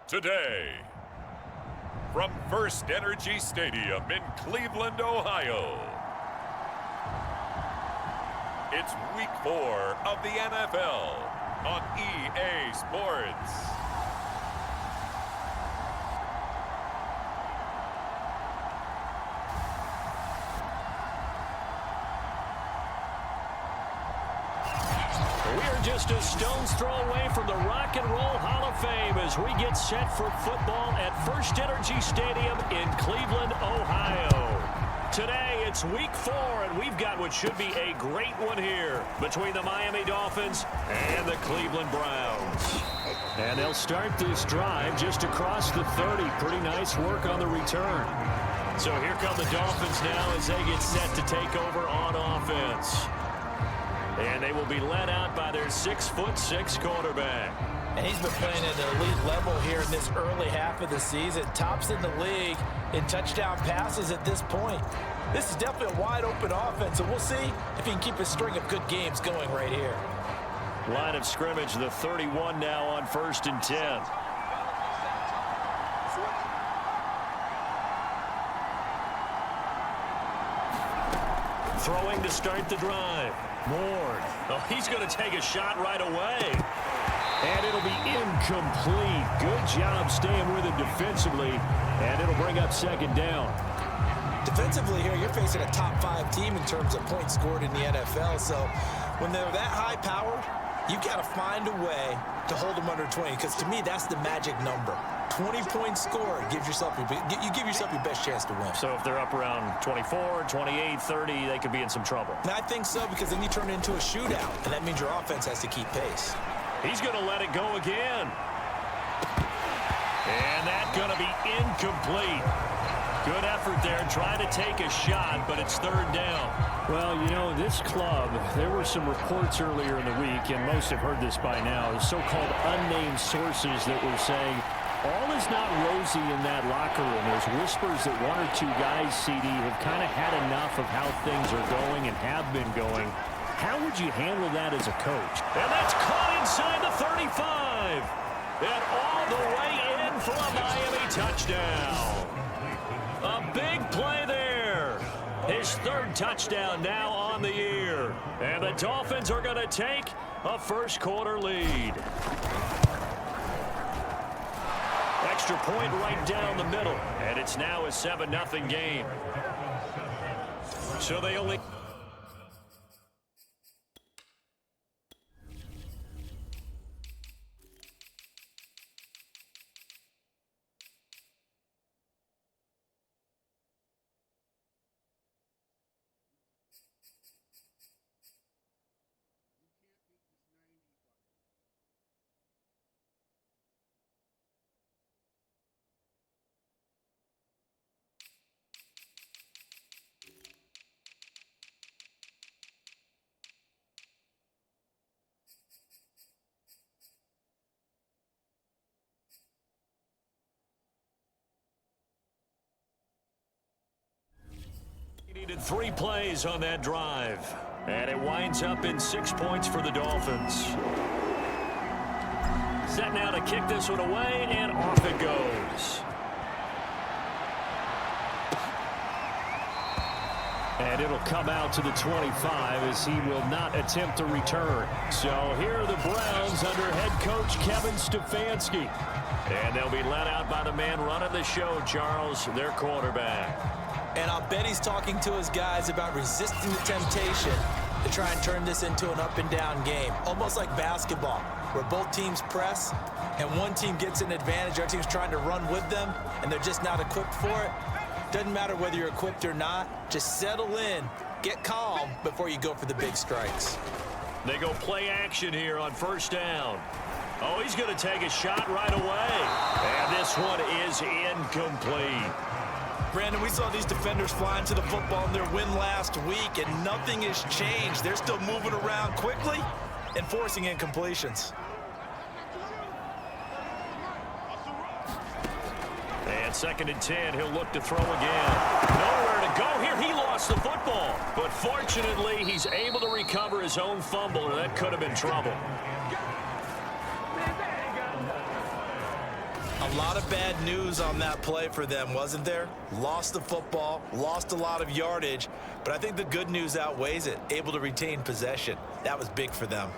Today, from First Energy Stadium in Cleveland, Ohio, it's Week 4 of the NFL on EA Sports. We're just a stone's throw away from the Rock and Roll Hall of Fame as we get set for football at First Energy Stadium in Cleveland, Ohio. Today, it's Week 4, and we've got what should be a great one here between the Miami Dolphins and the Cleveland Browns. And they'll start this drive just across the 30. Pretty nice work on the return. So here come the Dolphins now as they get set to take over on offense. And they will be led out by their 6'6" quarterback. And he's been playing at an elite level here in this early half of the season. Tops in the league in touchdown passes at this point. This is definitely a wide-open offense, and we'll see if he can keep a string of good games going right here. Line of scrimmage, the 31 now on 1st and 10. Throwing to start the drive. Moore. Oh, he's going to take a shot right away. And it'll be incomplete. Good job staying with it defensively. And it'll bring up 2nd down. Defensively here, you're facing a top 5 team in terms of points scored in the NFL. So when they're that high-powered, you've got to find a way to hold them under 20. Because to me, that's the magic number. 20 points scored, you give yourself your best chance to win. So if they're up around 24, 28, 30, they could be in some trouble. And I think so, because then you turn it into a shootout, and that means your offense has to keep pace. He's going to let it go again. And that's going to be incomplete. Good effort there, trying to take a shot, but it's 3rd down. Well, you know, this club, there were some reports earlier in the week, and most have heard this by now, so-called unnamed sources that were saying, all is not rosy in that locker room. There's whispers that 1 or 2 guys, CD, have kind of had enough of how things are going and have been going. How would you handle that as a coach? And that's caught inside the 35. And all the way in for a Miami touchdown. A big play there. His 3rd touchdown now on the year. And the Dolphins are going to take a first-quarter lead. Extra point right down the middle. And it's now a 7-0 game. So they only... Needed 3 plays on that drive. And it winds up in 6 points for the Dolphins. Set now to kick this one away, and off it goes. And it'll come out to the 25 as he will not attempt to return. So here are the Browns under head coach Kevin Stefanski. And they'll be led out by the man running the show, Charles, their quarterback. And I'll bet he's talking to his guys about resisting the temptation to try and turn this into an up-and-down game. Almost like basketball, where both teams press, and one team gets an advantage. Our team's trying to run with them, and they're just not equipped for it. Doesn't matter whether you're equipped or not. Just settle in, get calm before you go for the big strikes. They go play action here on 1st down. Oh, he's going to take a shot right away. And this one is incomplete. Brandon, we saw these defenders flying to the football in their win last week, and nothing has changed. They're still moving around quickly and forcing incompletions. And 2nd and 10, he'll look to throw again. Nowhere to go here. He lost the football. But fortunately, he's able to recover his own fumble, or that could have been trouble. A A lot of bad news on that play for them, wasn't there? Lost the football, lost a lot of yardage, but I think the good news outweighs it. Able to retain possession. That was big for them.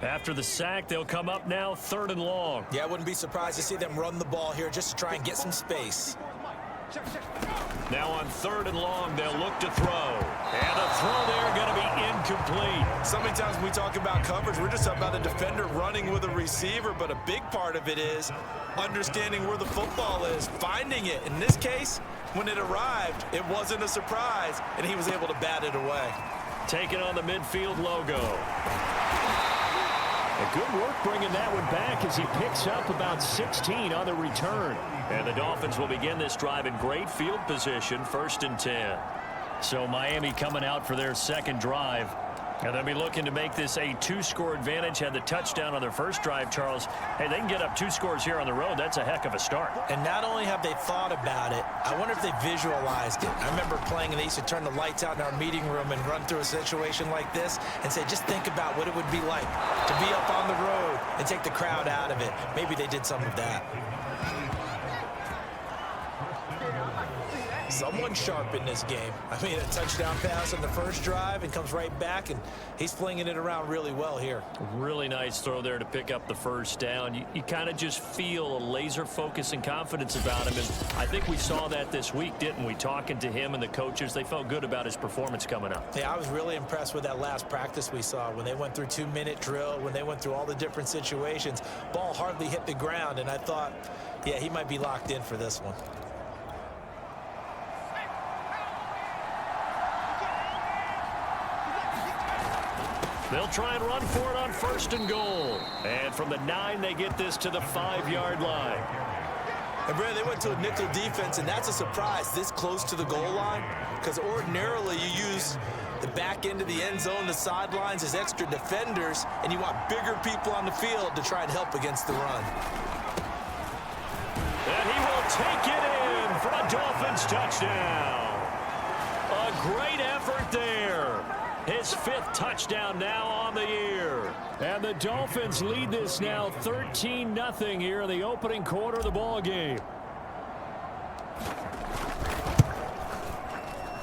After the sack, they'll come up now 3rd and long. Yeah, I wouldn't be surprised to see them run the ball here just to try and get some space. Now on 3rd and long, they'll look to throw. And the throw there going to be incomplete. So many times when we talk about coverage, we're just talking about a defender running with a receiver, but a big part of it is understanding where the football is, finding it. In this case, when it arrived, it wasn't a surprise, and he was able to bat it away. Taking on the midfield logo. Good work bringing that one back as he picks up about 16 on the return. And the Dolphins will begin this drive in great field position, 1st and 10. So Miami coming out for their second drive. And they'll be looking to make this a 2-score advantage. Had the touchdown on their first drive, Charles. Hey, they can get up 2 scores here on the road. That's a heck of a start. And not only have they thought about it, I wonder if they visualized it. I remember playing and they used to turn the lights out in our meeting room and run through a situation like this and say, just think about what it would be like to be up on the road and take the crowd out of it. Maybe they did some of that. Someone sharp in this game. I mean, a touchdown pass on the first drive and comes right back, and he's flinging it around really well here. Really nice throw there to pick up the first down. You kind of just feel a laser focus and confidence about him, and I think we saw that this week, didn't we? Talking to him and the coaches, they felt good about his performance coming up. Yeah, I was really impressed with that last practice we saw when they went through 2-minute drill, when they went through all the different situations. Ball hardly hit the ground, and I thought, yeah, he might be locked in for this one. They'll try and run for it on 1st and goal. And from the 9, they get this to the 5-yard line. And Brad, they went to a nickel defense, and that's a surprise this close to the goal line, because ordinarily you use the back end of the end zone, the sidelines as extra defenders, and you want bigger people on the field to try and help against the run. And he will take it in for a Dolphins touchdown. A great effort there. His 5th touchdown now on the year. And the Dolphins lead this now 13-0 here in the opening quarter of the ball game.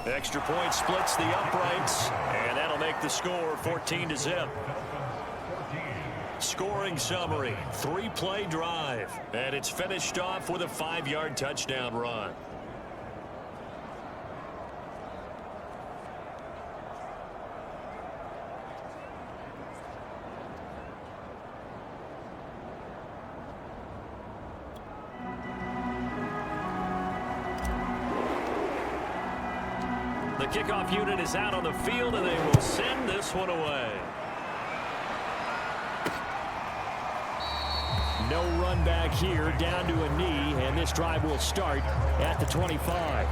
Extra point splits the uprights, and that'll make the score 14-0. Scoring summary, 3-play drive, and it's finished off with a 5-yard touchdown run. The kickoff unit is out on the field, and they will send this one away. No run back here, down to a knee, and this drive will start at the 25.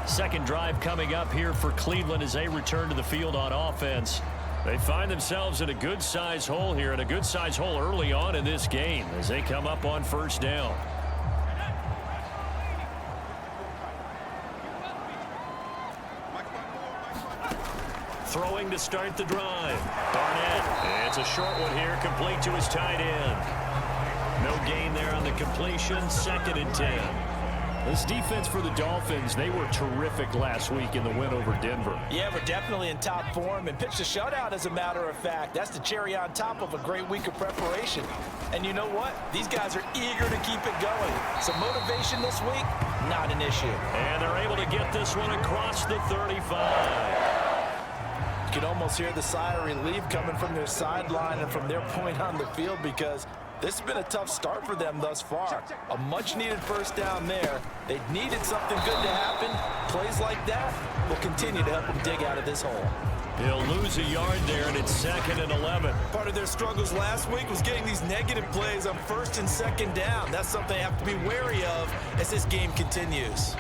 Second drive coming up here for Cleveland as they return to the field on offense. They find themselves in a good-sized hole here, and a good-sized hole early on in this game as they come up on 1st down. Throwing to start the drive. Barnett. It's a short one here, complete to his tight end. No gain there on the completion. 2nd and 10. This defense for the Dolphins, they were terrific last week in the win over Denver. Yeah, we're definitely in top form and pitched a shutout, as a matter of fact. That's the cherry on top of a great week of preparation. And you know what? These guys are eager to keep it going. So motivation this week, not an issue. And they're able to get this one across the 35. You can almost hear the sigh of relief coming from their sideline and from their point on the field, because this has been a tough start for them thus far. A much-needed first down there. They needed something good to happen. Plays like that will continue to help them dig out of this hole. He'll lose a yard there, and it's 2nd and 11. Part of their struggles last week was getting these negative plays on 1st and 2nd down. That's something they have to be wary of as this game continues.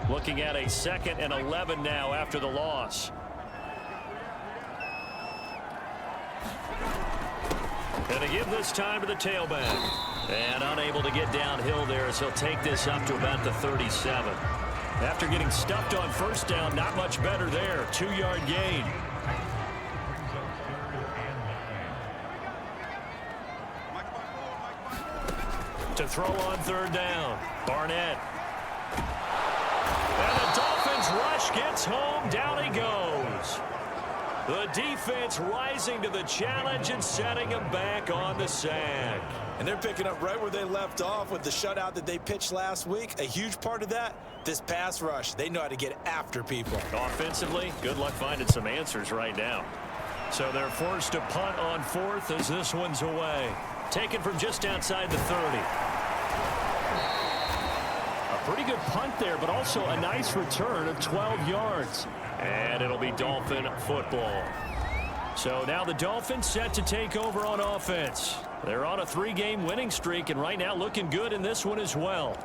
Looking at a 2nd and 11 now after the loss. And to give this time to the tailback. And unable to get downhill there as he'll take this up to about the 37. After getting stuffed on 1st down, not much better there. 2-yard gain. To throw on third down, Barnett. And the Dolphins rush gets home. Down he goes. The defense rising to the challenge and setting him back on the sack. And they're picking up right where they left off with the shutout that they pitched last week. A huge part of that, this pass rush. They know how to get after people. Offensively, good luck finding some answers right now. So they're forced to punt on fourth as this one's away. Taken from just outside the 30. A pretty good punt there, but also a nice return of 12 yards. And it'll be Dolphin football. So now the Dolphins set to take over on offense. They're on a 3-game winning streak, and right now looking good in this one as well.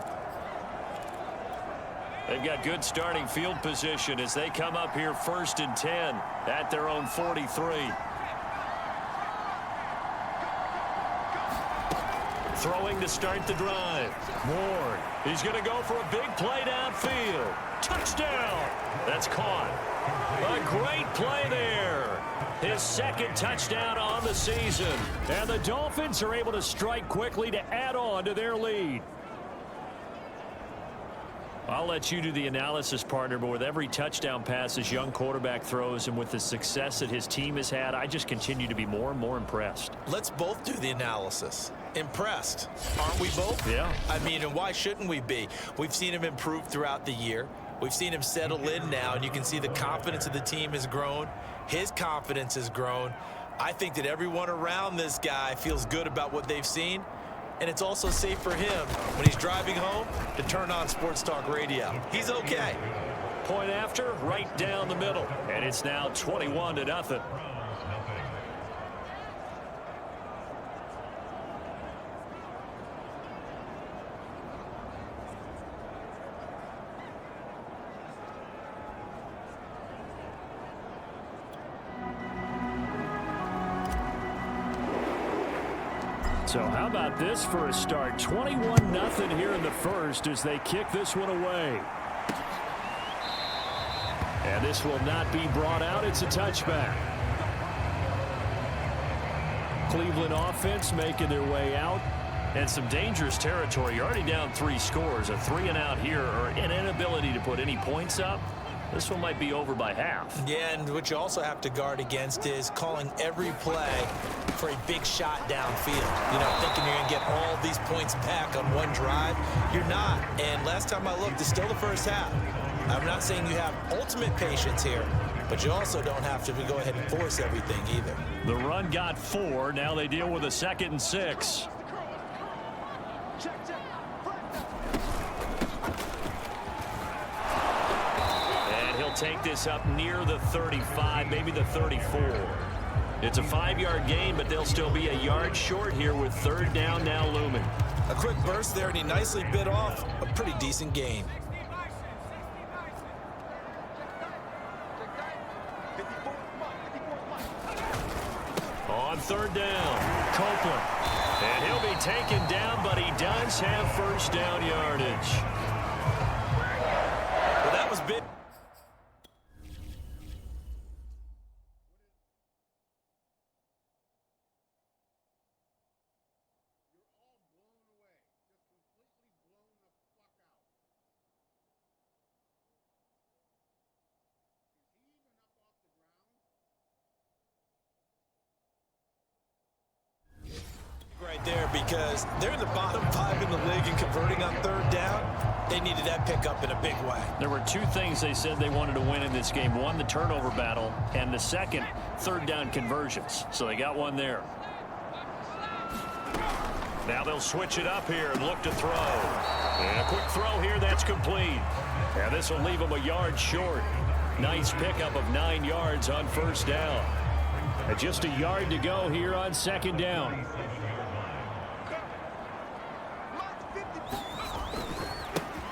They've got good starting field position as they come up here 1st and 10 at their own 43. Throwing to start the drive. Ward. He's going to go for a big play downfield. Touchdown. That's caught. A great play there. His second touchdown on the season. And the Dolphins are able to strike quickly to add on to their lead. I'll let you do the analysis, partner, but with every touchdown pass his young quarterback throws and with the success that his team has had, I just continue to be more and more impressed. Let's both do the analysis. Impressed. Aren't we both? Yeah. I mean, and why shouldn't we be? We've seen him improve throughout the year. We've seen him settle in now, and you can see the confidence of the team has grown. His confidence has grown. I think that everyone around this guy feels good about what they've seen. And it's also safe for him when he's driving home to turn on Sports Talk Radio. He's okay. Point after, right down the middle. And it's now 21-0. So how about this for a start? 21-0 here in the first as they kick this one away. And this will not be brought out. It's a touchback. Cleveland offense making their way out. And some dangerous territory. You're already down 3 scores. A 3-and-out here or an inability to put any points up. This one might be over by half. Yeah, and what you also have to guard against is calling every play for a big shot downfield. You know, thinking you're going to get all these points back on one drive. You're not. And last time I looked, it's still the first half. I'm not saying you have ultimate patience here, but you also don't have to go ahead and force everything either. The run got 4. Now they deal with a 2nd and 6. Take this up near the 35, maybe the 34. It's a 5-yard gain, but they'll still be a yard short here with 3rd down now looming. A quick burst there, and he nicely bit off a pretty decent gain. On 3rd down, Copeland. And he'll be taken down, but he does have 1st down yardage. Well, that was big. Right there, because they're in the bottom 5 in the league and converting on 3rd down. They needed that pickup in a big way. There were 2 things they said they wanted to win in this game. One, the turnover battle, and the second, 3rd down conversions. So they got one there. Now they'll switch it up here and look to throw. And a quick throw here, that's complete. And this will leave them a yard short. Nice pickup of 9 yards on 1st down. And just a yard to go here on 2nd down.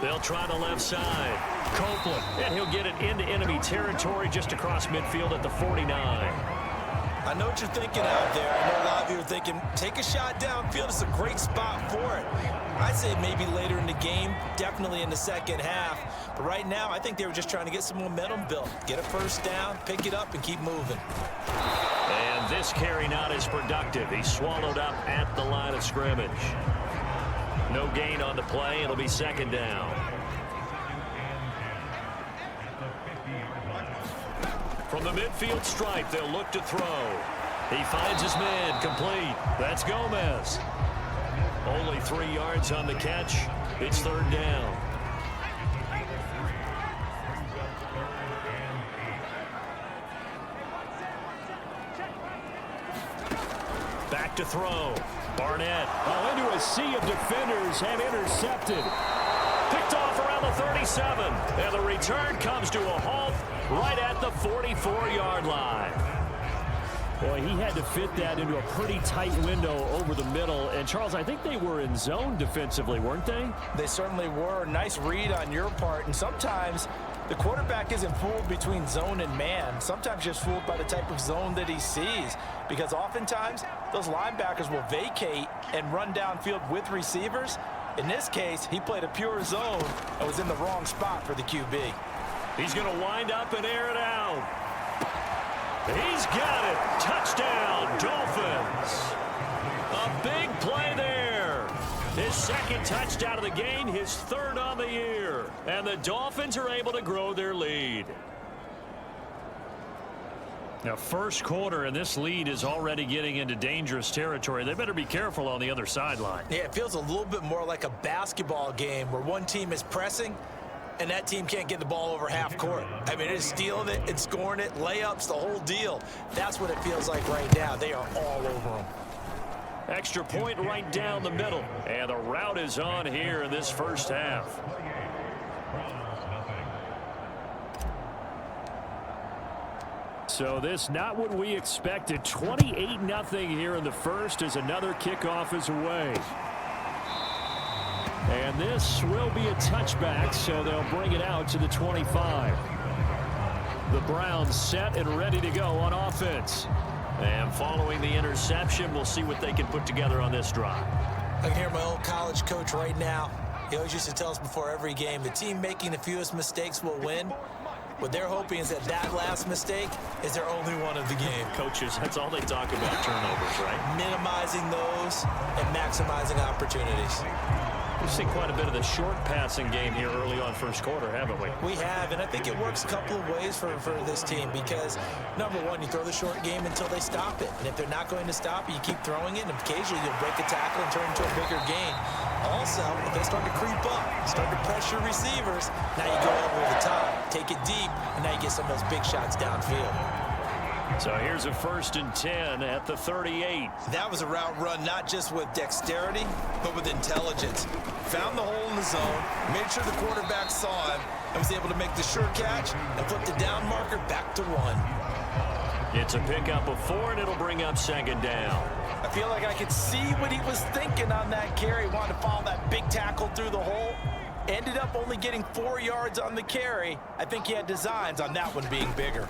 They'll try the left side. Copeland, and he'll get it into enemy territory just across midfield at the 49. I know what you're thinking out there. I know a lot of you are thinking, take a shot downfield. It's a great spot for it. I'd say maybe later in the game, definitely in the second half. But right now, I think they were just trying to get some momentum built. Get a 1st down, pick it up, and keep moving. And this carry not as productive. He's swallowed up at the line of scrimmage. No gain on the play. It'll be second down. From the midfield stripe, they'll look to throw. He finds his man, complete. That's Gomez. Only 3 yards on the catch. It's third down. Back to throw. Barnett. Oh, into a sea of defenders and intercepted. Picked off around the 37. And the return comes to a halt right at the 44-yard line. Boy, he had to fit that into a pretty tight window over the middle. And, Charles, I think they were in zone defensively, weren't they? They certainly were. Nice read on your part. And sometimes the quarterback isn't fooled between zone and man. Sometimes just fooled by the type of zone that he sees. Because oftentimes, those linebackers will vacate and run downfield with receivers. In this case, he played a pure zone and was in the wrong spot for the QB. He's going to wind up and air it out. He's got it. Touchdown, Dolphins. A big play there. His second touchdown of the game, his third on the year. And the Dolphins are able to grow their lead. Now, first quarter, and this lead is already getting into dangerous territory. They better be careful on the other sideline. Yeah, it feels a little bit more like a basketball game where one team is pressing and that team can't get the ball over half court. I mean, it's stealing it, it's scoring it, layups, the whole deal. That's what it feels like right now. They are all over them. Extra point right down the middle. And the route is on here in this first half. So this not what we expected. 28-0 here in the first as another kickoff is away. And this will be a touchback, so they'll bring it out to the 25. The Browns set and ready to go on offense. And following the interception, we'll see what they can put together on this drive. I can hear my old college coach right now. He always used to tell us before every game, the team making the fewest mistakes will win. What they're hoping is that that last mistake is their only one of the game. Coaches, that's all they talk about, turnovers, right? Minimizing those and maximizing opportunities. We've seen quite a bit of the short passing game here early on first quarter, haven't we? We have, and I think it works a couple of ways for this team because, number one, you throw the short game until they stop it. And if they're not going to stop it, you keep throwing it, and occasionally you'll break a tackle and turn it into a bigger gain. Also, if they start to creep up, start to pressure receivers, now you go over the top, take it deep, and now you get some of those big shots downfield. So here's a 1st and 10 at the 38. That was a route run not just with dexterity, but with intelligence. Found the hole in the zone, made sure the quarterback saw him, and was able to make the sure catch and flip the down marker back to 1. It's a pickup of 4, and it'll bring up second down. I feel like I could see what he was thinking on that carry. Wanted to follow that big tackle through the hole. Ended up only getting 4 yards on the carry. I think he had designs on that one being bigger.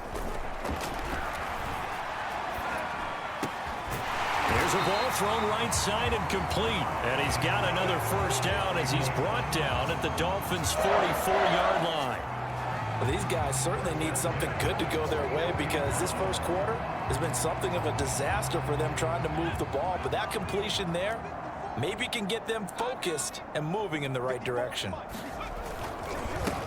There's a ball thrown right side and complete. And he's got another first down as he's brought down at the Dolphins' 44-yard line. Well, these guys certainly need something good to go their way because this first quarter has been something of a disaster for them trying to move the ball. But that completion there maybe can get them focused and moving in the right direction.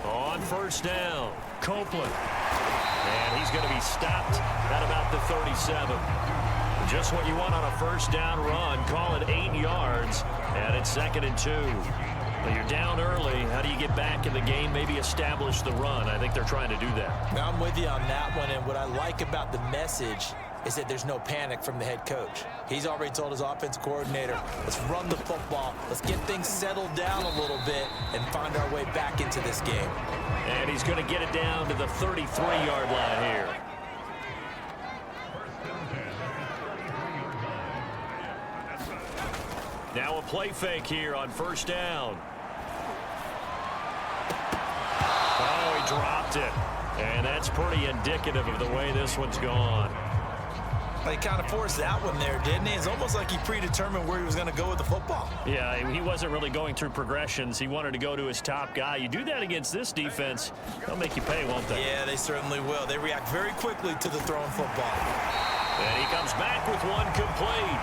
On first down, Copeland. And he's going to be stopped at about the 37. Just what you want on a first down run. Call it 8 yards, and it's 2nd and 2. But you're down early. How do you get back in the game? Maybe establish the run. I think they're trying to do that. Now, I'm with you on that one, and what I like about the message is that there's no panic from the head coach. He's already told his offense coordinator, let's run the football, let's get things settled down a little bit and find our way back into this game. And he's going to get it down to the 33-yard line here. Now a play fake here on first down. Oh, he dropped it. And that's pretty indicative of the way this one's gone. He kind of forced that one there, didn't he? It's almost like he predetermined where he was going to go with the football. Yeah, he wasn't really going through progressions. He wanted to go to his top guy. You do that against this defense, they'll make you pay, won't they? Yeah, they certainly will. They react very quickly to the thrown football. And he comes back with one complete.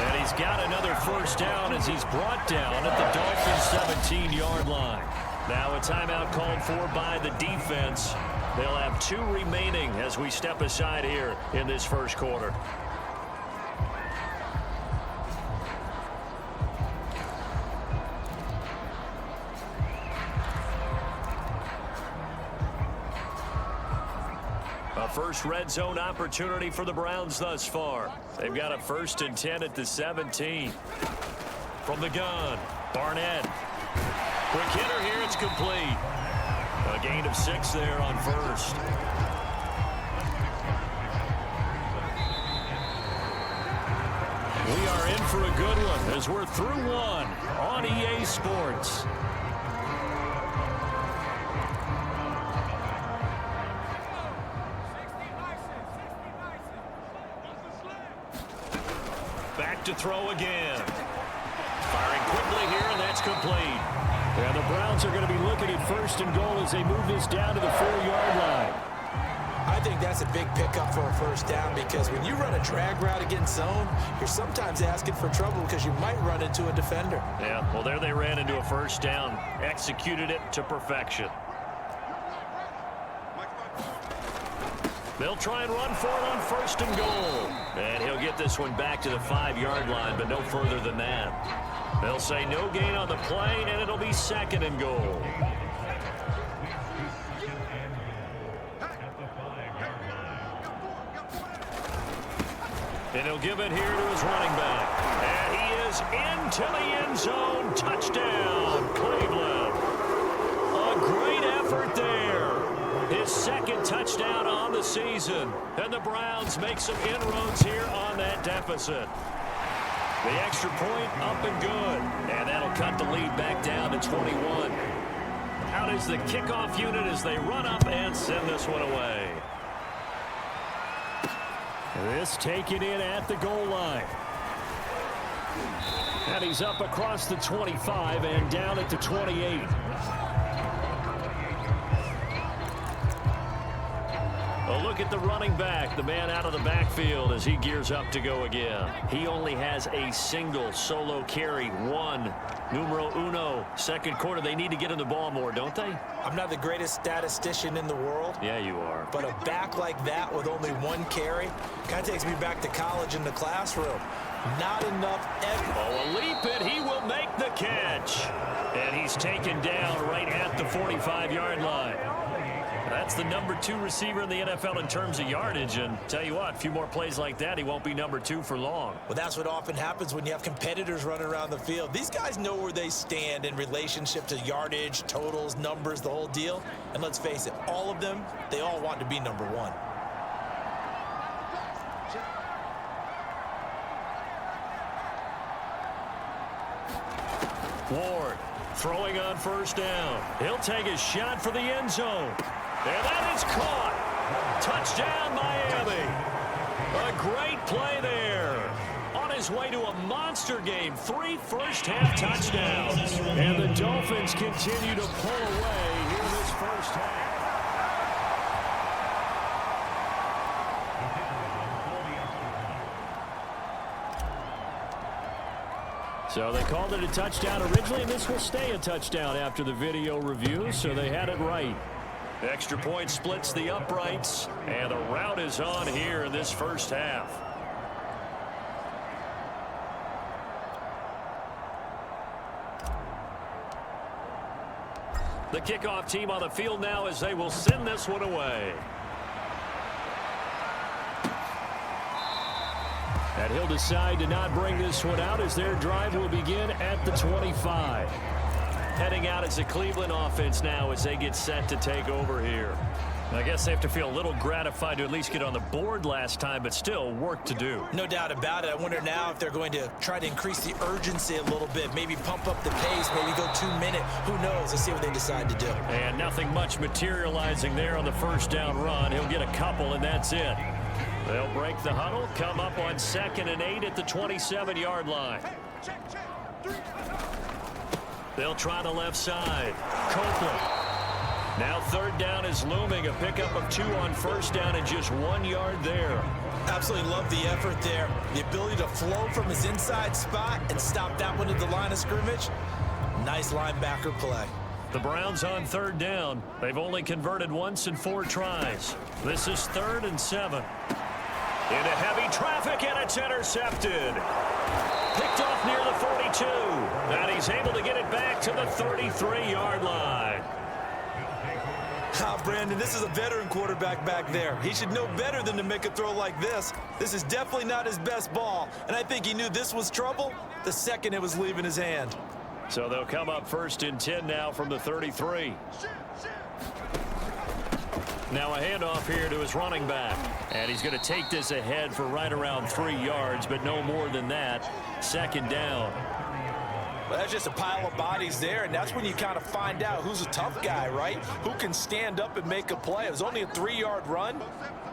And he's got another first down as he's brought down at the Dolphins' 17-yard line. Now a timeout called for by the defense. They'll have 2 remaining as we step aside here in this first quarter. A first red zone opportunity for the Browns thus far. They've got a 1st and 10 at the 17. From the gun, Barnett. Quick hitter here, it's complete. A gain of 6 there on first. We are in for a good one as we're through one on EA Sports. Back to throw again. Firing quickly here, and that's complete. And the Browns are going to be looking at 1st and goal as they move this down to the 4-yard line. I think that's a big pickup for a first down because when you run a drag route against zone, you're sometimes asking for trouble because you might run into a defender. Yeah, well, there they ran into a first down. Executed it to perfection. They'll try and run for it on 1st and goal. And he'll get this one back to the 5-yard line, but no further than that. They'll say no gain on the play, and it'll be 2nd and goal. And he'll give it here to his running back. And he is into the end zone. Touchdown, Cleveland. A great effort there. His 2nd touchdown on the season. And the Browns make some inroads here on that deficit. The extra point up and good. And that'll cut the lead back down to 21. Out is the kickoff unit as they run up and send this one away. This taken in at the goal line. And he's up across the 25 and down at the 28. A look at the running back, the man out of the backfield as he gears up to go again. He only has a single solo carry, 1, numero uno, 2nd quarter. They need to get him the ball more, don't they? I'm not the greatest statistician in the world. Yeah, you are. But a back like that with only 1 carry kind of takes me back to college in the classroom. Not enough. Oh, a leap, and he will make the catch. And he's taken down right at the 45-yard line. That's the number 2 receiver in the NFL in terms of yardage. And tell you what, a few more plays like that, he won't be number 2 for long. Well, that's what often happens when you have competitors running around the field. These guys know where they stand in relationship to yardage, totals, numbers, the whole deal. And let's face it, all of them, they all want to be number 1. Ward throwing on 1st down. He'll take his shot for the end zone. And that is caught. Touchdown, Miami. A great play there. On his way to a monster game. 3 first-half touchdowns. And the Dolphins continue to pull away here in this first half. So they called it a touchdown originally, and this will stay a touchdown after the video review, so they had it right. Extra point splits the uprights, and the route is on here in this first half. The kickoff team on the field now as they will send this one away. And he'll decide to not bring this one out as their drive will begin at the 25. Heading out as the Cleveland offense now as they get set to take over here. I guess they have to feel a little gratified to at least get on the board last time, but still work to do. No doubt about it. I wonder now if they're going to try to increase the urgency a little bit, maybe pump up the pace, maybe go 2 minute. Who knows? Let's see what they decide to do. And nothing much materializing there on the first down run. He'll get a couple, and that's it. They'll break the huddle, come up on 2nd and 8 at the 27-yard line. They'll try the left side. Copeland. Now 3rd down is looming. A pickup of 2 on 1st down and just 1 yard there. Absolutely love the effort there. The ability to flow from his inside spot and stop that one at the line of scrimmage. Nice linebacker play. The Browns on third down. They've only converted once in 4 tries. This is 3rd and 7. Into heavy traffic, and it's intercepted. Picked off near the 42. And he's able to get it back to the 33-yard line. Brandon, this is a veteran quarterback back there. He should know better than to make a throw like this. This is definitely not his best ball, and I think he knew this was trouble the second it was leaving his hand. So they'll come up 1st and 10 now from the 33. Now a handoff here to his running back. And he's going to take this ahead for right around 3 yards, but no more than that. 2nd down. Well, that's just a pile of bodies there, and that's when you kind of find out who's a tough guy, right? Who can stand up and make a play. It was only a 3-yard run,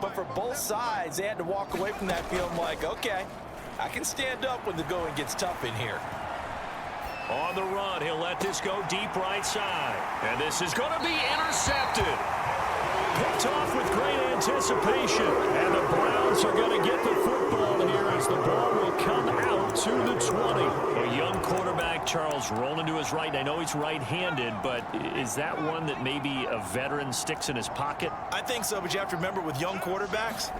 but for both sides, they had to walk away from that feeling like, okay, I can stand up when the going gets tough in here. On the run, he'll let this go deep right side. And this is going to be intercepted. Picked off with great anticipation. And the Browns are going to get the football here as the ball will come out to the 20. A young quarterback, Charles, rolling to his right. I know he's right-handed, but is that one that maybe a veteran sticks in his pocket? I think so, but you have to remember with young quarterbacks,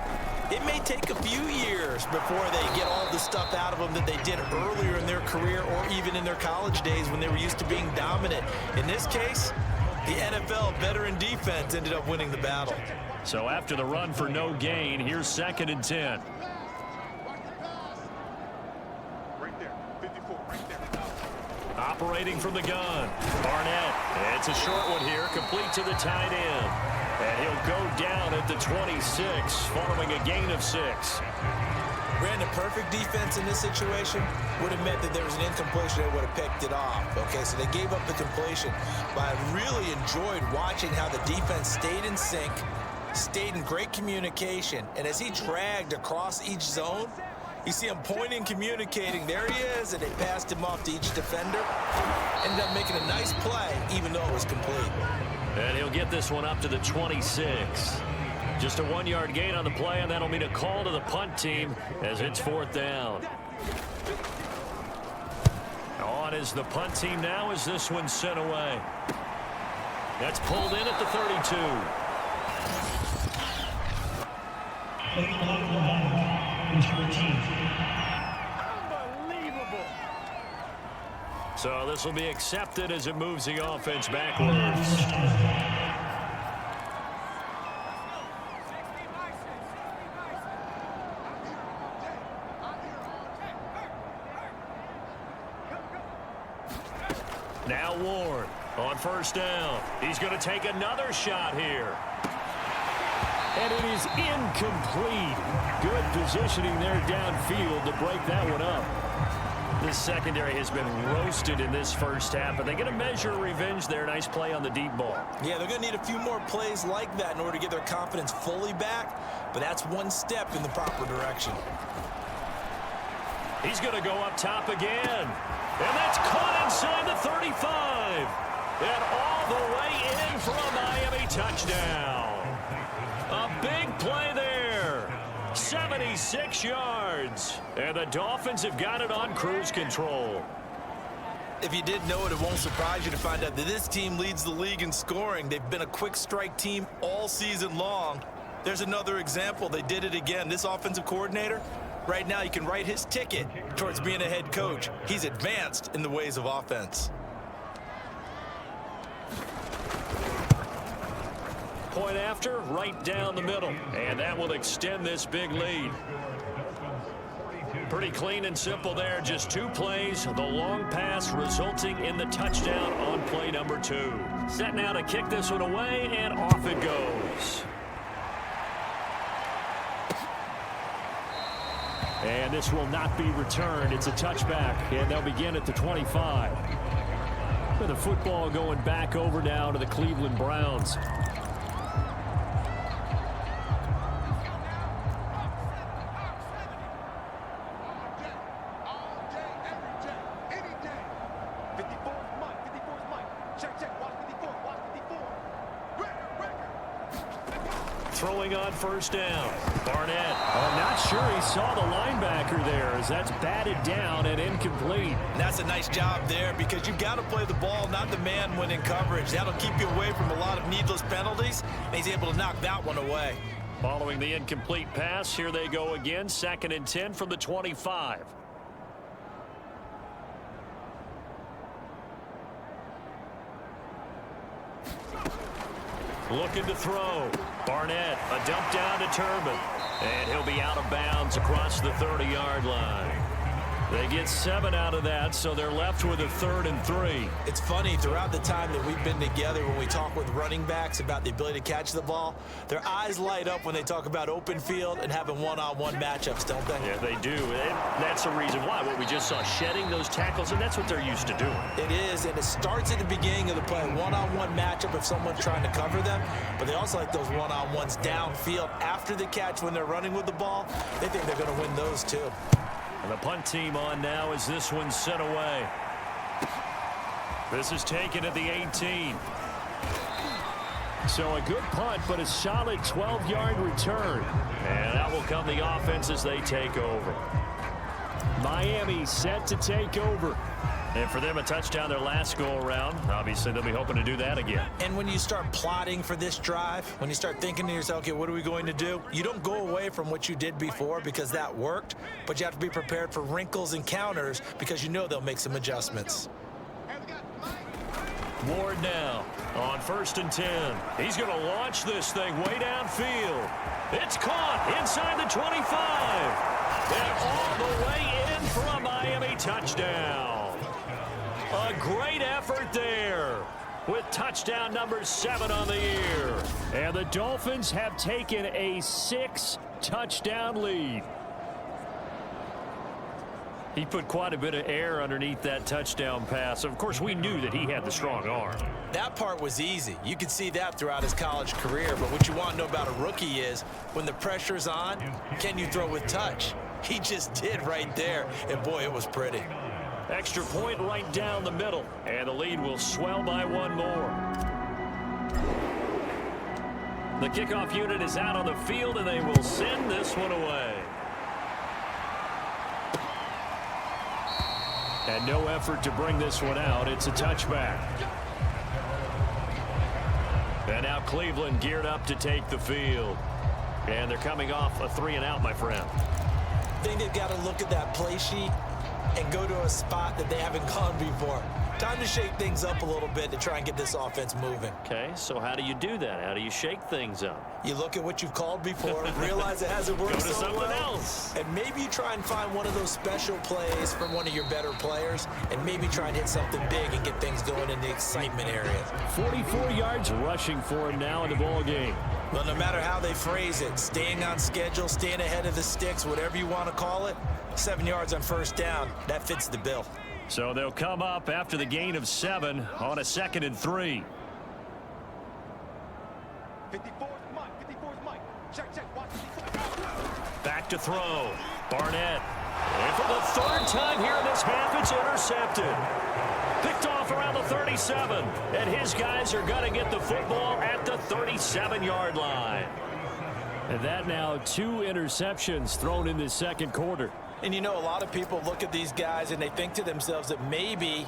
it may take a few years before they get all the stuff out of them that they did earlier in their career or even in their college days when they were used to being dominant. In this case, the NFL veteran defense ended up winning the battle. So after the run for no gain, here's 2nd and 10. Operating from the gun, Barnett. It's a short one here, complete to the tight end. And he'll go down at the 26, following a gain of 6. Brandon, perfect defense in this situation would have meant that there was an incompletion that would have picked it off. Okay, so they gave up the completion. But I really enjoyed watching how the defense stayed in sync, stayed in great communication, and as he dragged across each zone, you see him pointing, communicating. There he is, and they passed him off to each defender. Ended up making a nice play, even though it was complete. And he'll get this one up to the 26. Just a 1-yard gain on the play, and that'll mean a call to the punt team as it's 4th down. On is the punt team now as this one's sent away. That's pulled in at the 32. Unbelievable. So this will be accepted as it moves the offense backwards. Now Ward on 1st down. He's going to take another shot here. And it is incomplete. Good positioning there downfield to break that one up. This secondary has been roasted in this first half, but they're going to measure revenge there. Nice play on the deep ball. Yeah, they're going to need a few more plays like that in order to get their confidence fully back, but that's one step in the proper direction. He's going to go up top again. And that's caught inside the 35. And all the way in for a Miami touchdown. A big play there. 76 yards. And the Dolphins have got it on cruise control. If you didn't know it, it won't surprise you to find out that this team leads the league in scoring. They've been a quick strike team all season long. There's another example. They did it again. This offensive coordinator, right now you can write his ticket towards being a head coach. He's advanced in the ways of offense. Point after, right down the middle. And that will extend this big lead. Pretty clean and simple there. Just 2 plays. The long pass resulting in the touchdown on play number 2. Set now to kick this one away, and off it goes. And this will not be returned. It's a touchback, and they'll begin at the 25. With the football going back over now to the Cleveland Browns. throwing on first down. Barnett. I'm not sure he saw the linebacker there as that's batted down and incomplete. And that's a nice job there because you've got to play the ball, not the man when in coverage. That'll keep you away from a lot of needless penalties, and he's able to knock that one away. Following the incomplete pass, here they go again. 2nd and 10 from the 25. Looking to throw. Barnett, a dump down to Turbin. And he'll be out of bounds across the 30-yard line. They get 7 out of that, so they're left with a 3rd and 3. It's funny, throughout the time that we've been together, when we talk with running backs about the ability to catch the ball, their eyes light up when they talk about open field and having one-on-one matchups, don't they? Yeah, they do. And that's the reason why. What we just saw, shedding those tackles, and that's what they're used to doing. It is, and it starts at the beginning of the play. One-on-one matchup if someone's trying to cover them, but they also like those one-on-ones downfield after the catch when they're running with the ball. They think they're going to win those too. And the punt team on now as this one's sent away. This is taken at the 18. So a good punt, but a solid 12-yard return. And that will come the offense as they take over. Miami set to take over. And for them, a touchdown their last go-around. Obviously, they'll be hoping to do that again. And when you start plotting for this drive, when you start thinking to yourself, okay, what are we going to do? You don't go away from what you did before because that worked, but you have to be prepared for wrinkles and counters because you know they'll make some adjustments. Ward now on 1st and 10. He's going to launch this thing way downfield. It's caught inside the 25. And all the way in for a Miami touchdown. A great effort there with touchdown number 7 on the year. And the Dolphins have taken a 6-touchdown lead. He put quite a bit of air underneath that touchdown pass. Of course, we knew that he had the strong arm. That part was easy. You could see that throughout his college career. But what you want to know about a rookie is when the pressure's on, can you throw with touch? He just did right there. And, boy, it was pretty. Extra point right down the middle. And the lead will swell by 1 more. The kickoff unit is out on the field, and they will send this one away. And no effort to bring this one out. It's a touchback. And now Cleveland geared up to take the field. And they're coming off a 3-and-out, my friend. I think they've got to look at that play sheet and go to a spot that they haven't gone before. Time to shake things up a little bit to try and get this offense moving. Okay, so how do you do that? How do you shake things up? You look at what you've called before, realize it hasn't worked Go to so something well, else. and maybe you try and find one of those special plays from one of your better players, and maybe try and hit something big and get things going in the excitement area. 44 yards rushing for him now in the ball game. Well, no matter how they phrase it, staying on schedule, staying ahead of the sticks, whatever you want to call it, 7 yards on first down, that fits the bill. So they'll come up after the gain of 7 on a 2nd and 3. 54's Mike. Check. Watch. Back to throw. Barnett. And for the 3rd time here in this half, it's intercepted. Picked off around the 37. And his guys are going to get the football at the 37-yard line. And that now 2 interceptions thrown in this second quarter. And you know, a lot of people look at these guys and they think to themselves that maybe,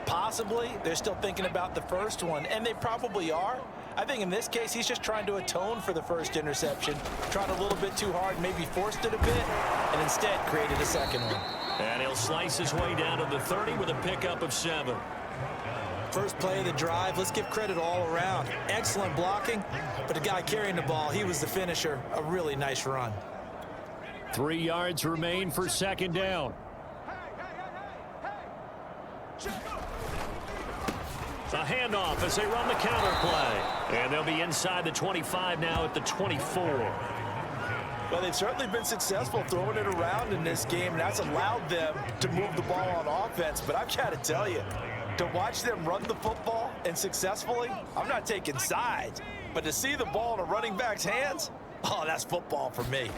possibly, they're still thinking about the first one, and they probably are. I think in this case, he's just trying to atone for the first interception, tried a little bit too hard, maybe forced it a bit, and instead created a second one. And he'll slice his way down to the 30 with a pickup of 7. First play of the drive, let's give credit all around. Excellent blocking, but the guy carrying the ball, he was the finisher. A really nice run. 3 yards remain for 2nd down. A handoff as they run the counter play. And they'll be inside the 25 now at the 24. Well, they've certainly been successful throwing it around in this game, and that's allowed them to move the ball on offense. But I've got to tell you, to watch them run the football and successfully, I'm not taking sides. But to see the ball in a running back's hands, oh, that's football for me.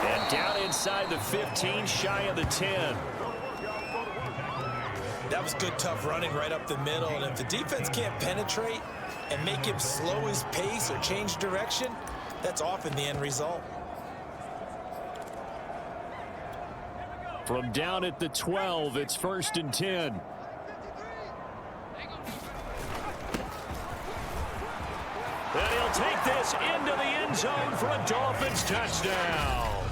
And down inside the 15, shy of the 10. That was good, tough running right up the middle. And if the defense can't penetrate, and make him slow his pace or change direction, that's often the end result. From down at the 12, it's 1st and 10. And he'll take this into the end zone for a Dolphins touchdown.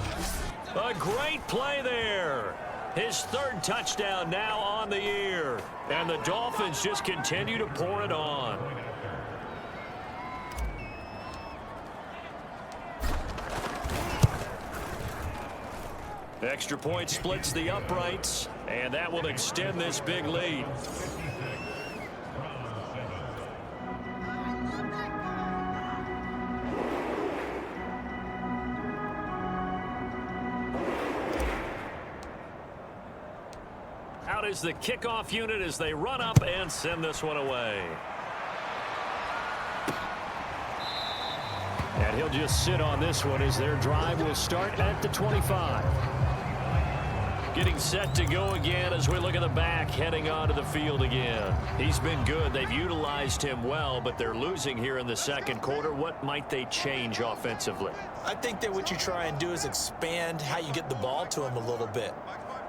A great play there. His 3rd touchdown now on the year. And the Dolphins just continue to pour it on. Extra point splits the uprights, and that will extend this big lead. Out is the kickoff unit as they run up and send this one away. And he'll just sit on this one as their drive will start at the 25. Getting set to go again as we look at the back heading onto the field again. He's been good. They've utilized him well, but they're losing here in the 2nd quarter. What might they change offensively? I think that what you try and do is expand how you get the ball to him a little bit.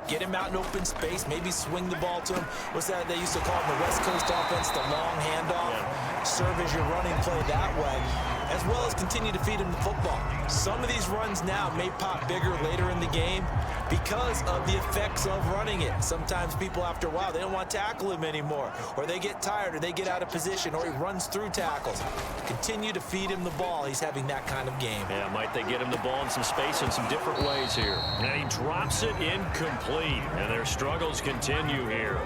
Get him out in open space, maybe swing the ball to him. What's that they used to call in the West Coast offense, the long handoff? Yeah. Serve as your running play that way, as well as continue to feed him the football. Some of these runs now may pop bigger later in the game because of the effects of running it. Sometimes people, after a while, they don't want to tackle him anymore, or they get tired, or they get out of position, or he runs through tackles. Continue to feed him the ball. He's having that kind of game. Yeah, might they get him the ball in some space in some different ways here. And he drops it incomplete, and their struggles continue here.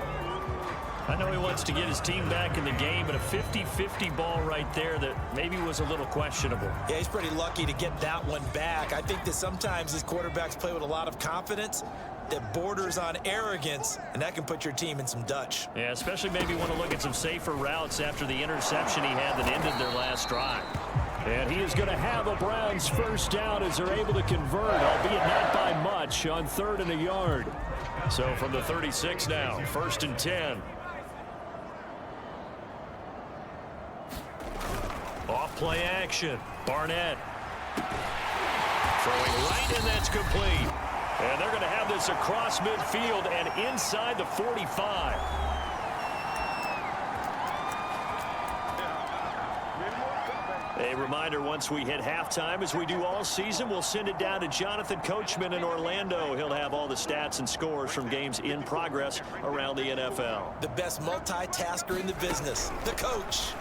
I know he wants to get his team back in the game, but a 50-50 ball right there that maybe was a little questionable. Yeah, he's pretty lucky to get that one back. I think that sometimes these quarterbacks play with a lot of confidence that borders on arrogance, and that can put your team in some Dutch. Yeah, especially maybe want to look at some safer routes after the interception he had that ended their last drive. And he is going to have a Browns 1st down as they're able to convert, albeit not by much, on 3rd and a yard. So from the 36 now, 1st and 10. Off play action. Barnett. Throwing right, and that's complete. And they're going to have this across midfield and inside the 45. A reminder, once we hit halftime, as we do all season, we'll send it down to Jonathan Coachman in Orlando. He'll have all the stats and scores from games in progress around the NFL. The best multitasker in the business, the coach.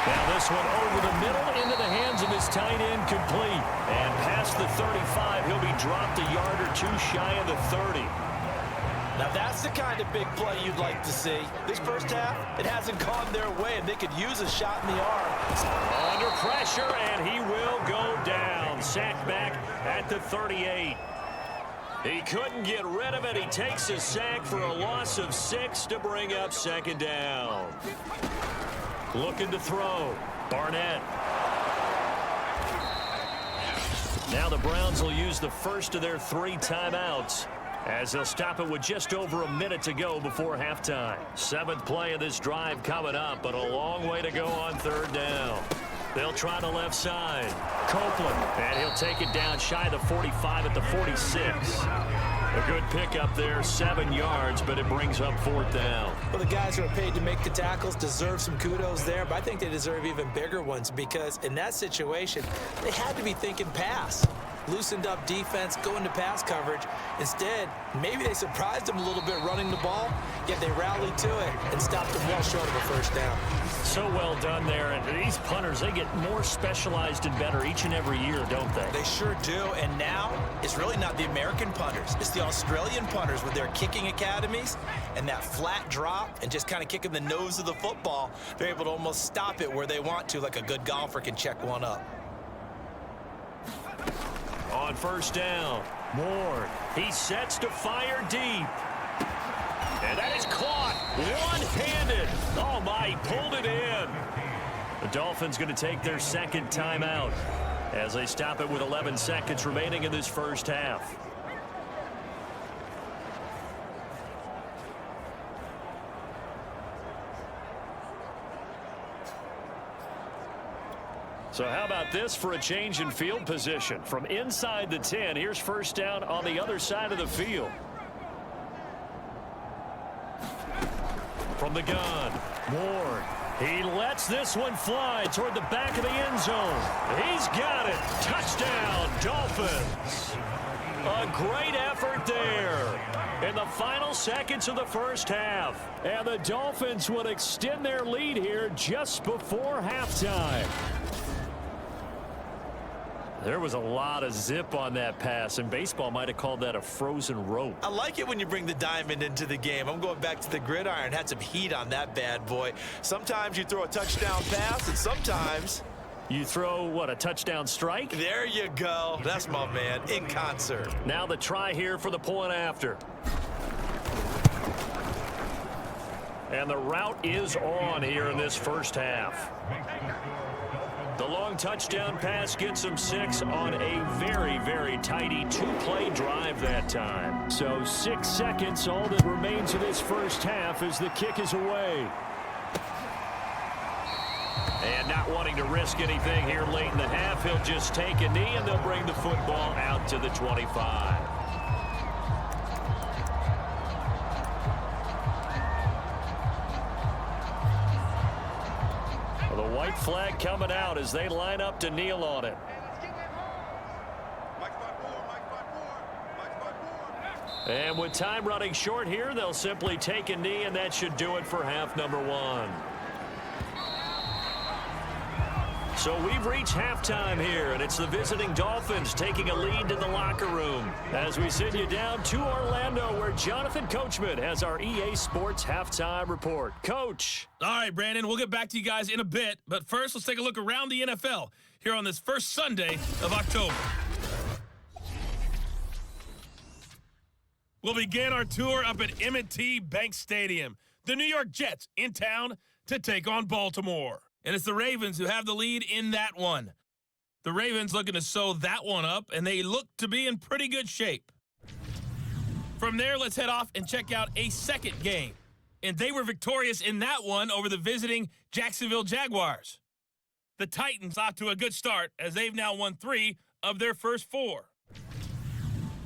Now this one over the middle into the hands of his tight end, complete. And past the 35, he'll be dropped a yard or two shy of the 30. Now that's the kind of big play you'd like to see. This 1st half, it hasn't gone their way, and they could use a shot in the arm. Under pressure, and he will go down. Sacked back at the 38. He couldn't get rid of it. He takes a sack for a loss of 6 to bring up 2nd down. Looking to throw. Barnett. Now the Browns will use the first of their 3 timeouts, as they'll stop it with just over a minute to go before halftime. 7th play of this drive coming up, but a long way to go on 3rd down. They'll try the left side. Copeland, and he'll take it down shy of the 45 at the 46. A good pickup there, 7 yards, but it brings up 4th down. Well, the guys who are paid to make the tackles deserve some kudos there, but I think they deserve even bigger ones because in that situation, they had to be thinking pass. Loosened up defense, going to pass coverage. Instead, maybe they surprised them a little bit running the ball, yet they rallied to it and stopped them well short of a 1st down. So well done there. And these punters, they get more specialized and better each and every year, don't they? They sure do. And now, it's really not the American punters. It's the Australian punters with their kicking academies and that flat drop and just kind of kicking the nose of the football. They're able to almost stop it where they want to, like a good golfer can check one up. On 1st down, Moore. He sets to fire deep. And that is caught one-handed. Oh, my, he pulled it in. The Dolphins going to take their 2nd timeout as they stop it with 11 seconds remaining in this 1st half. So how about this for a change in field position? From inside the 10, here's first down on the other side of the field. From the gun, Ward. He lets this one fly toward the back of the end zone. He's got it. Touchdown, Dolphins. A great effort there in the final seconds of the first half. And the Dolphins will extend their lead here just before halftime. There was a lot of zip on that pass, and baseball might have called that a frozen rope. I like it when you bring the diamond into the game. I'm going back to the gridiron. Had some heat on that bad boy. Sometimes you throw a touchdown pass, and sometimes you throw, what, a touchdown strike? There you go. That's my man, in concert. Now the try here for the point after. And the route is on here in this first half. The long touchdown pass gets them 6 on a very, very tidy 2-play drive that time. So 6 seconds, all that remains of this first half as the kick is away. And not wanting to risk anything here late in the half, he'll just take a knee and they'll bring the football out to the 25. Well, the white flag coming out as they line up to kneel on it. And with time running short here, they'll simply take a knee, and that should do it for half number 1. So we've reached halftime here, and it's the visiting Dolphins taking a lead to the locker room as we send you down to Orlando, where Jonathan Coachman has our EA Sports halftime report. Coach. All right, Brandon, we'll get back to you guys in a bit, but first let's take a look around the NFL here on this first Sunday of October. We'll begin our tour up at M&T Bank Stadium. The New York Jets in town to take on Baltimore. And it's the Ravens who have the lead in that one. The Ravens looking to sew that one up, and they look to be in pretty good shape. From there, let's head off and check out a second game. And they were victorious in that one over the visiting Jacksonville Jaguars. The Titans off to a good start as they've now won 3 of their first 4.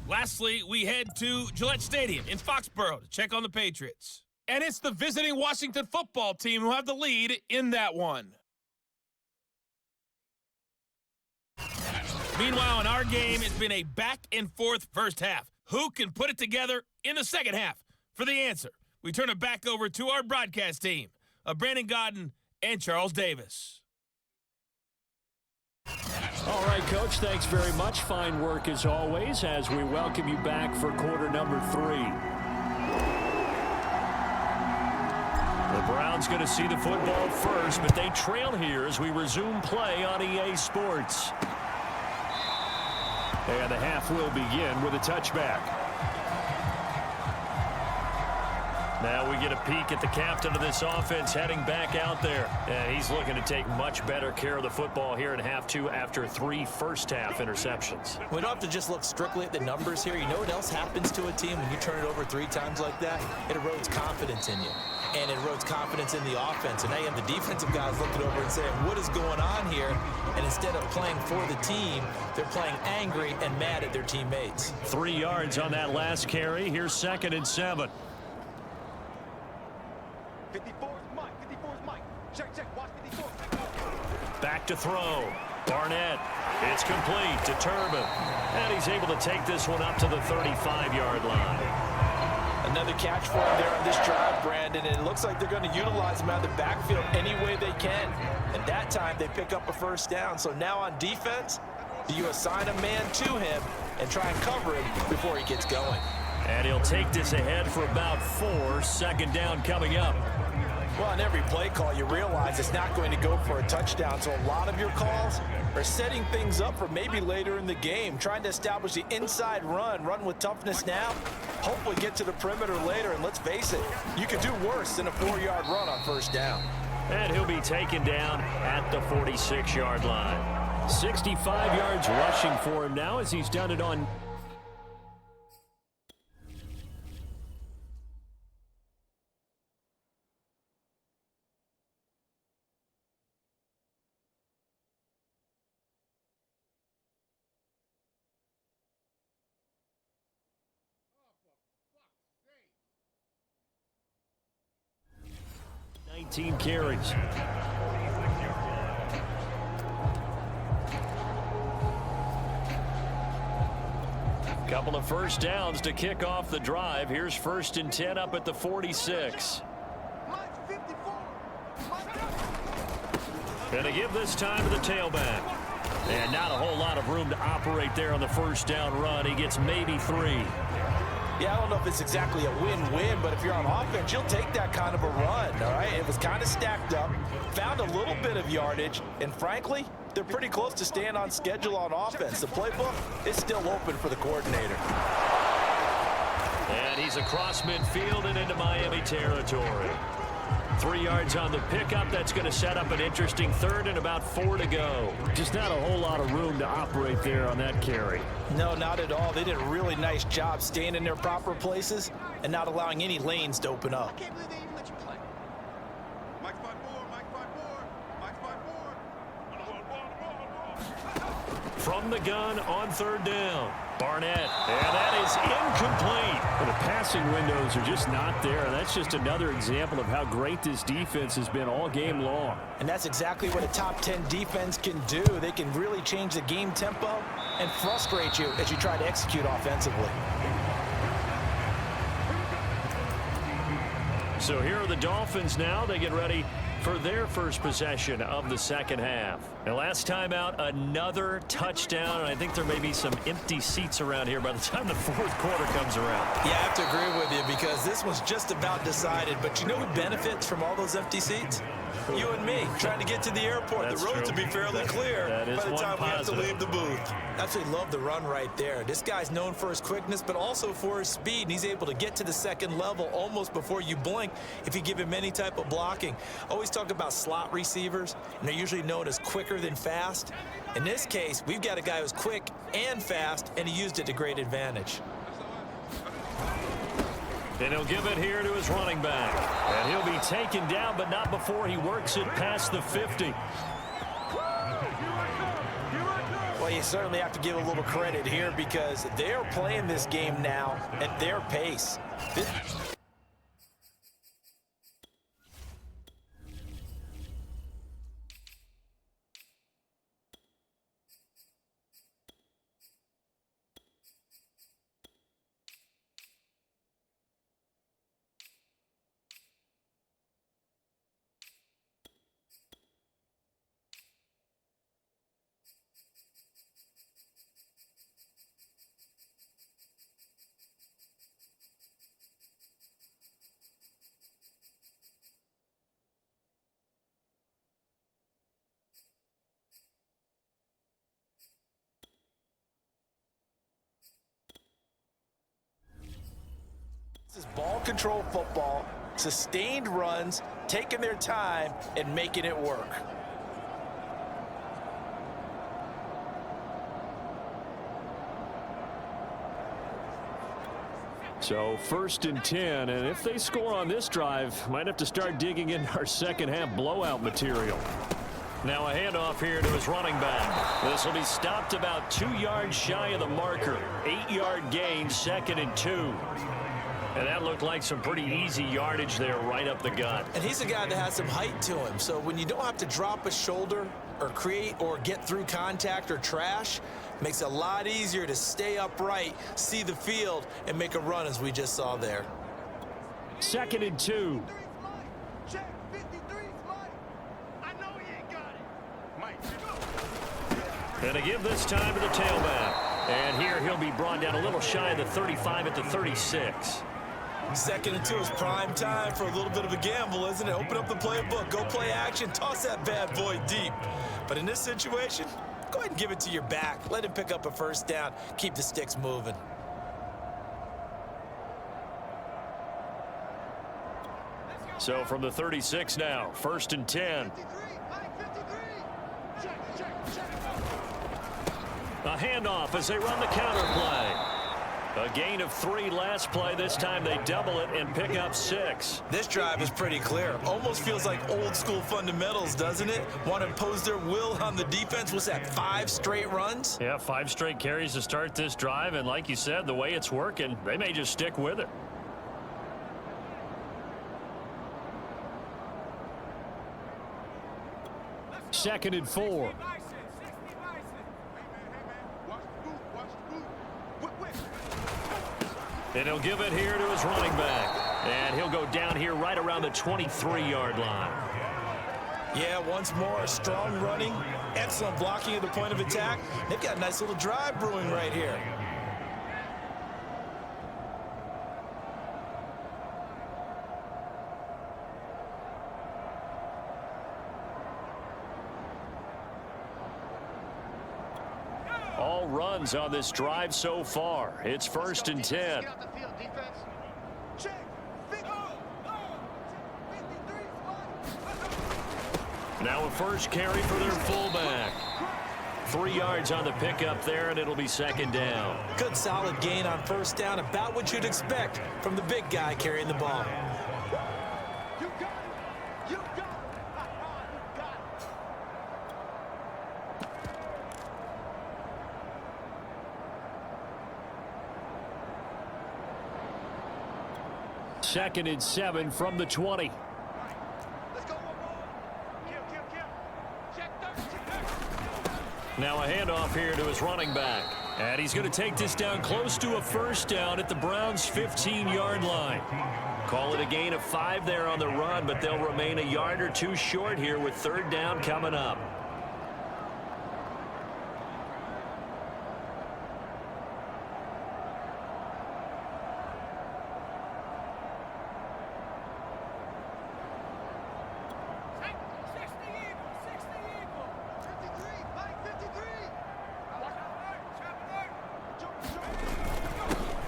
Lastly, we head to Gillette Stadium in Foxborough to check on the Patriots. And it's the visiting Washington football team who have the lead in that one. Meanwhile, in our game, it's been a back-and-forth first half. Who can put it together in the second half? For the answer, we turn it back over to our broadcast team of Brandon Godden and Charles Davis. All right, Coach, thanks very much. Fine work as always as we welcome you back for quarter number 3. The Browns going to see the football first, but they trail here as we resume play on EA Sports. And the half will begin with a touchback. Now we get a peek at the captain of this offense heading back out there. And he's looking to take much better care of the football here in half 2 after 3 first-half interceptions. We don't have to just look strictly at the numbers here. You know what else happens to a team when you turn it over 3 times like that? It erodes confidence in you. And it erodes confidence in the offense. And now you have the defensive guys looking over and saying, what is going on here? And instead of playing for the team, they're playing angry and mad at their teammates. 3 yards on that last carry. Here's 2nd and 7. 54's Mike. 54's Mike. Check. Watch 54. Back to throw. Barnett. It's complete to Turbin. And he's able to take this one up to the 35-yard line. Another catch for him there on this drive, Brandon, and it looks like they're going to utilize him out of the backfield any way they can. And that time they pick up a first down. So now on defense, do you assign a man to him and try and cover him before he gets going? And he'll take this ahead for about 4. 2nd down coming up. Well, on every play call, you realize it's not going to go for a touchdown. So a lot of your calls are setting things up for maybe later in the game, trying to establish the inside run with toughness now, hopefully get to the perimeter later. And let's face it, you could do worse than a 4-yard run on first down. And he'll be taken down at the 46-yard line. 65 yards rushing for him now as he's done it on 15 carries. Couple of first downs to kick off the drive. Here's 1st and 10 up at the 46. Going to give this time to the tailback. And not a whole lot of room to operate there on the first down run. He gets maybe 3. Yeah, I don't know if it's exactly a win-win, but if you're on offense, you'll take that kind of a run, all right? It was kind of stacked up, found a little bit of yardage, and frankly, they're pretty close to staying on schedule on offense. The playbook is still open for the coordinator. And he's across midfield and into Miami territory. 3 yards on the pickup. That's going to set up an interesting 3rd and about 4 to go. Just not a whole lot of room to operate there on that carry. No, not at all. They did a really nice job staying in their proper places and not allowing any lanes to open up. I can't believe they even let you play. Mike 5-4, Mike 5-4, Mike 5-4. From the gun on 3rd down. Barnett, and that is incomplete. Well, the passing windows are just not there. That's just another example of how great this defense has been all game long. And that's exactly what a top 10 defense can do. They can really change the game tempo and frustrate you as you try to execute offensively. So here are the Dolphins now. They get ready for their first possession of the second half. And last time out, another touchdown, and I think there may be some empty seats around here by the time the 4th quarter comes around. Yeah, I have to agree with you because this was just about decided. But you know who benefits from all those empty seats? You and me, trying to get to the airport. That's the roads true. will be fairly clear that is by the time we have to positive. leave the booth. Absolutely love the run right there. This guy's known for his quickness, but also for his speed. And he's able to get to the second level almost before you blink if you give him any type of blocking. Always talk about slot receivers, and they're usually known as quicker than fast. In this case, we've got a guy who's quick and fast, and he used it to great advantage. And he'll give it here to his running back. And he'll be taken down, but not before he works it past the 50. Well, you certainly have to give a little credit here because they're playing this game now at their pace. This is ball control football, sustained runs, taking their time, and making it work. So 1st and 10, and if they score on this drive, might have to start digging into our second half blowout material. Now a handoff here to his running back. This will be stopped about 2 yards shy of the marker. 8-yard gain, 2nd and 2. And that looked like some pretty easy yardage there right up the gut. And he's a guy that has some height to him, so when you don't have to drop a shoulder or create or get through contact or trash, makes it a lot easier to stay upright, see the field, and make a run as we just saw there. 2nd and 2. Check 53's Mike. I know he ain't got it. Mike, go. And to give this time to the tailback. And here he'll be brought down a little shy of the 35 at the 36. 2nd and 2 is prime time for a little bit of a gamble, isn't it? Open up the playbook, go play action, toss that bad boy deep. But in this situation, go ahead and give it to your back. Let him pick up a first down. Keep the sticks moving. So from the 36 now, 1st and 10. 53, Mike 53. Check, check, check. A handoff as they run the counter play. A gain of 3 last play. This time they double it and pick up 6. This drive is pretty clear. Almost feels like old school fundamentals, doesn't it? Want to impose their will on the defense. Was that 5 straight runs? Yeah, 5 straight carries to start this drive. And like you said, the way it's working, they may just stick with it. 2nd and 4. And he'll give it here to his running back. And he'll go down here right around the 23-yard line. Yeah, once more, strong running, excellent blocking at the point of attack. They've got a nice little drive brewing right here. All runs on this drive so far. It's 1st and 10. Now a first carry for their fullback. 3 yards on the pickup there, and it'll be 2nd down. Good solid gain on 1st down, about what you'd expect from the big guy carrying the ball. You got it. You got it. You got it. 2nd and 7 from the 20. Let's go one more. Kill. Check third. Now a handoff here to his running back. And he's going to take this down close to a 1st down at the Browns' 15-yard line. Call it a gain of 5 there on the run, but they'll remain a yard or 2 short here with 3rd down coming up.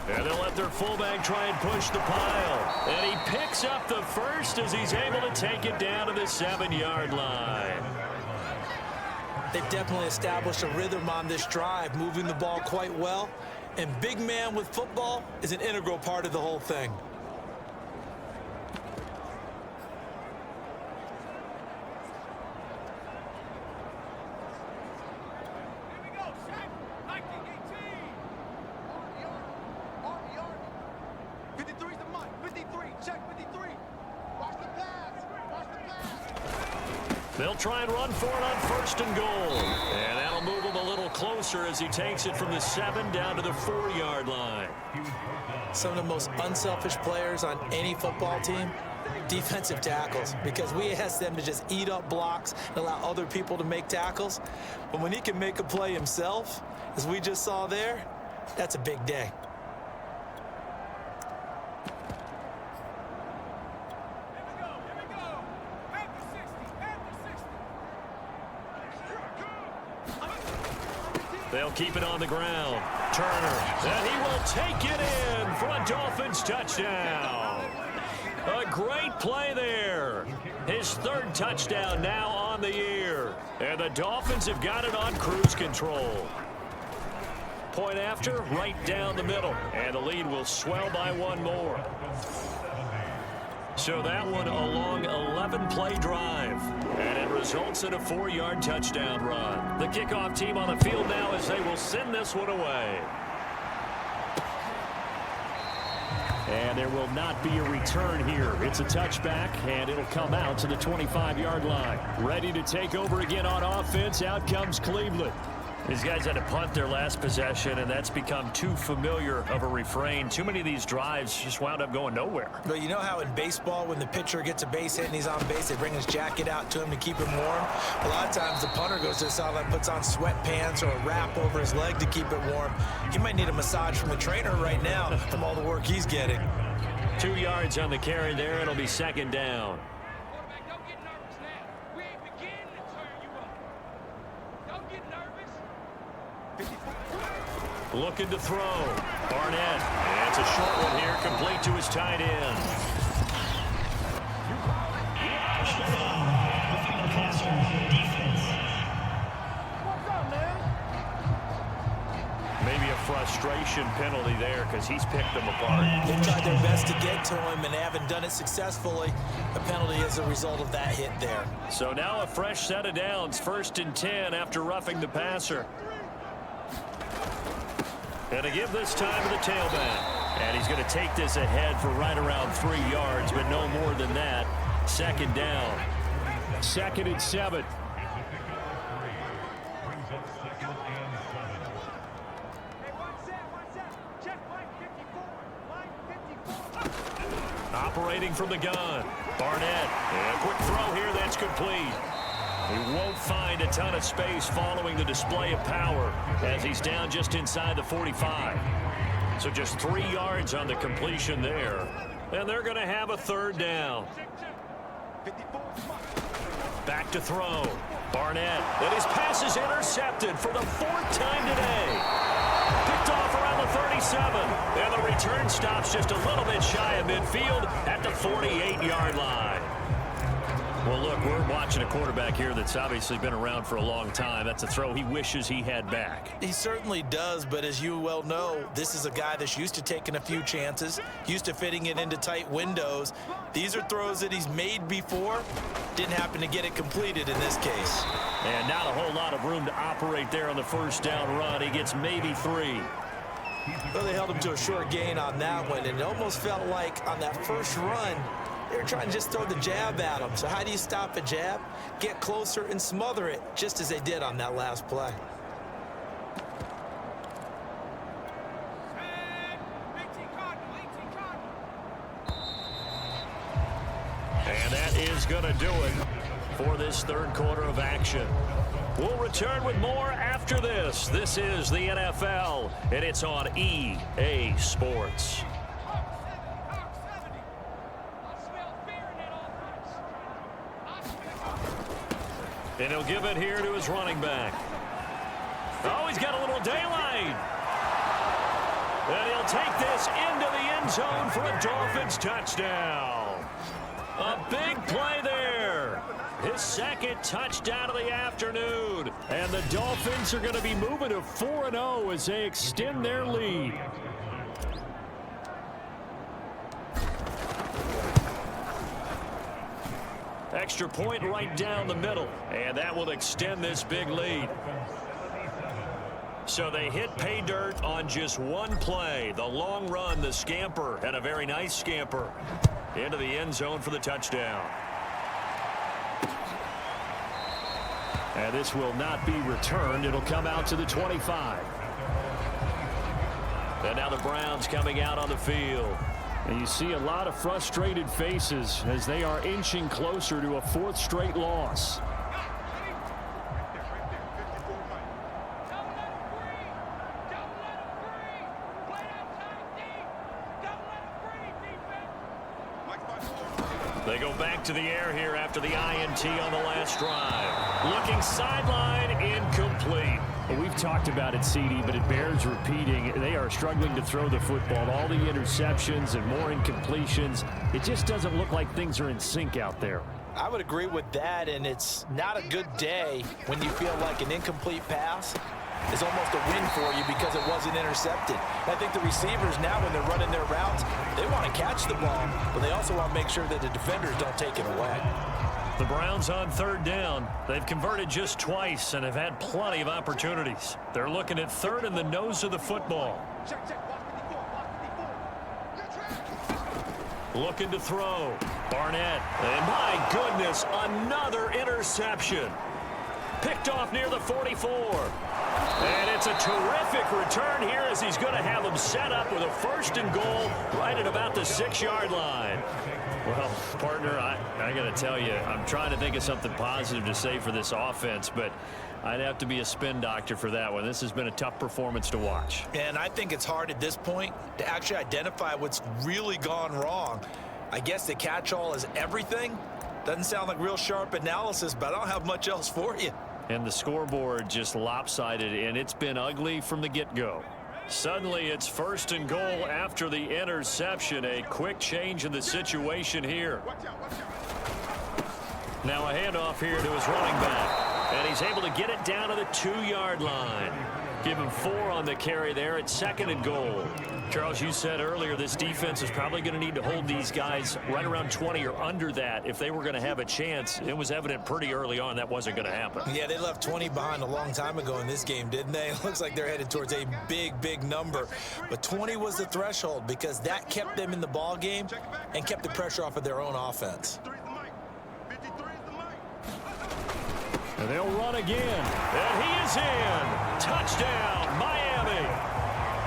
And they'll let their fullback try and push the pile. And he picks up the first as he's able to take it down to the 7-yard line. They've definitely established a rhythm on this drive, moving the ball quite well. And big man with football is an integral part of the whole thing. They'll try and run for it on 1st and goal. And that'll move him a little closer as he takes it from the 7 down to the 4-yard line. Some of the most unselfish players on any football team, defensive tackles, because we ask them to just eat up blocks and allow other people to make tackles. But when he can make a play himself, as we just saw there, that's a big day. They'll keep it on the ground. Turner, and he will take it in for a Dolphins touchdown. A great play there. His 3rd touchdown now on the year. And the Dolphins have got it on cruise control. Point after, right down the middle. And the lead will swell by 1 more. So that one a long 11-play drive. And it results in a 4-yard touchdown run. The kickoff team on the field now as they will send this one away. And there will not be a return here. It's a touchback, and it'll come out to the 25-yard line. Ready to take over again on offense. Out comes Cleveland. These guys had to punt their last possession, and that's become too familiar of a refrain. Too many of these drives just wound up going nowhere. But you know how in baseball, when the pitcher gets a base hit and he's on base, they bring his jacket out to him to keep him warm? A lot of times the punter goes to the sideline, puts on sweatpants or a wrap over his leg to keep it warm. He might need a massage from the trainer right now from all the work he's getting. 2 yards on the carry there. It'll be 2nd down. Don't get nervous now. We ain't beginning to turn you up. Don't get nervous. Looking to throw. Barnett. And it's a short one here, complete to his tight end. What's up, man? Maybe a frustration penalty there because he's picked them apart. They've tried their best to get to him and haven't done it successfully. The penalty is a result of that hit there. So now a fresh set of downs. 1st and 10 after roughing the passer. And to give this time to the tailback. And he's going to take this ahead for right around 3 yards, but no more than that. 2nd down. 2nd and 7. Operating from the gun. Barnett. And a quick throw here that's complete. He won't find a ton of space following the display of power as he's down just inside the 45. So just 3 yards on the completion there. And they're going to have a third down. Back to throw. Barnett. And his pass is intercepted for the 4th time today. Picked off around the 37. And the return stops just a little bit shy of midfield at the 48-yard line. Well, look, we're watching a quarterback here that's obviously been around for a long time. That's a throw he wishes he had back. He certainly does, but as you well know, this is a guy that's used to taking a few chances, used to fitting it into tight windows. These are throws that he's made before. Didn't happen to get it completed in this case. And not a whole lot of room to operate there on the first down run. He gets maybe 3. Well, they held him to a short gain on that one, and it almost felt like on that first run, they were trying to just throw the jab at him. So how do you stop a jab? Get closer and smother it, just as they did on that last play. And that is going to do it for this third quarter of action. We'll return with more after this. This is the NFL, and it's on EA Sports. And he'll give it here to his running back. Oh, he's got a little daylight. And he'll take this into the end zone for a Dolphins touchdown. A big play there. His 2nd touchdown of the afternoon. And the Dolphins are going to be moving to 4-0 as they extend their lead. Extra point right down the middle. And that will extend this big lead. So they hit pay dirt on just one play. The long run, the scamper, and a very nice scamper into the end zone for the touchdown. And this will not be returned. It'll come out to the 25. And now the Browns coming out on the field. And you see a lot of frustrated faces as they are inching closer to a 4th straight loss. They go back to the air here after the INT on the last drive. Looking sideline, incomplete. Well, we've talked about it, CD, but it bears repeating. They are struggling to throw the football. All the interceptions and more incompletions. It just doesn't look like things are in sync out there. I would agree with that, and it's not a good day when you feel like an incomplete pass is almost a win for you because it wasn't intercepted. I think the receivers now, when they're running their routes, they want to catch the ball, but they also want to make sure that the defenders don't take it away. The Browns on 3rd down. They've converted just twice and have had plenty of opportunities. They're looking at 3rd in the nose of the football. Looking to throw. Barnett. And my goodness, another interception. Picked off near the 44. And it's a terrific return here as he's going to have them set up with a 1st and goal right at about the 6-yard line. Well, partner, I got to tell you, I'm trying to think of something positive to say for this offense, but I'd have to be a spin doctor for that one. This has been a tough performance to watch. And I think it's hard at this point to actually identify what's really gone wrong. I guess the catch-all is everything. Doesn't sound like real sharp analysis, but I don't have much else for you. And the scoreboard just lopsided, and it's been ugly from the get-go. Suddenly, it's 1st and goal after the interception. A quick change in the situation here. Now a handoff here to his running back. And he's able to get it down to the 2-yard line. Give him 4 on the carry there at 2nd and goal. Charles, you said earlier this defense is probably going to need to hold these guys right around 20 or under that if they were going to have a chance. It was evident pretty early on that wasn't going to happen. Yeah, they left 20 behind a long time ago in this game, didn't they? It looks like they're headed towards a big, big number. But 20 was the threshold because that kept them in the ball game and kept the pressure off of their own offense. And they'll run again. And he is in. Touchdown, Miami.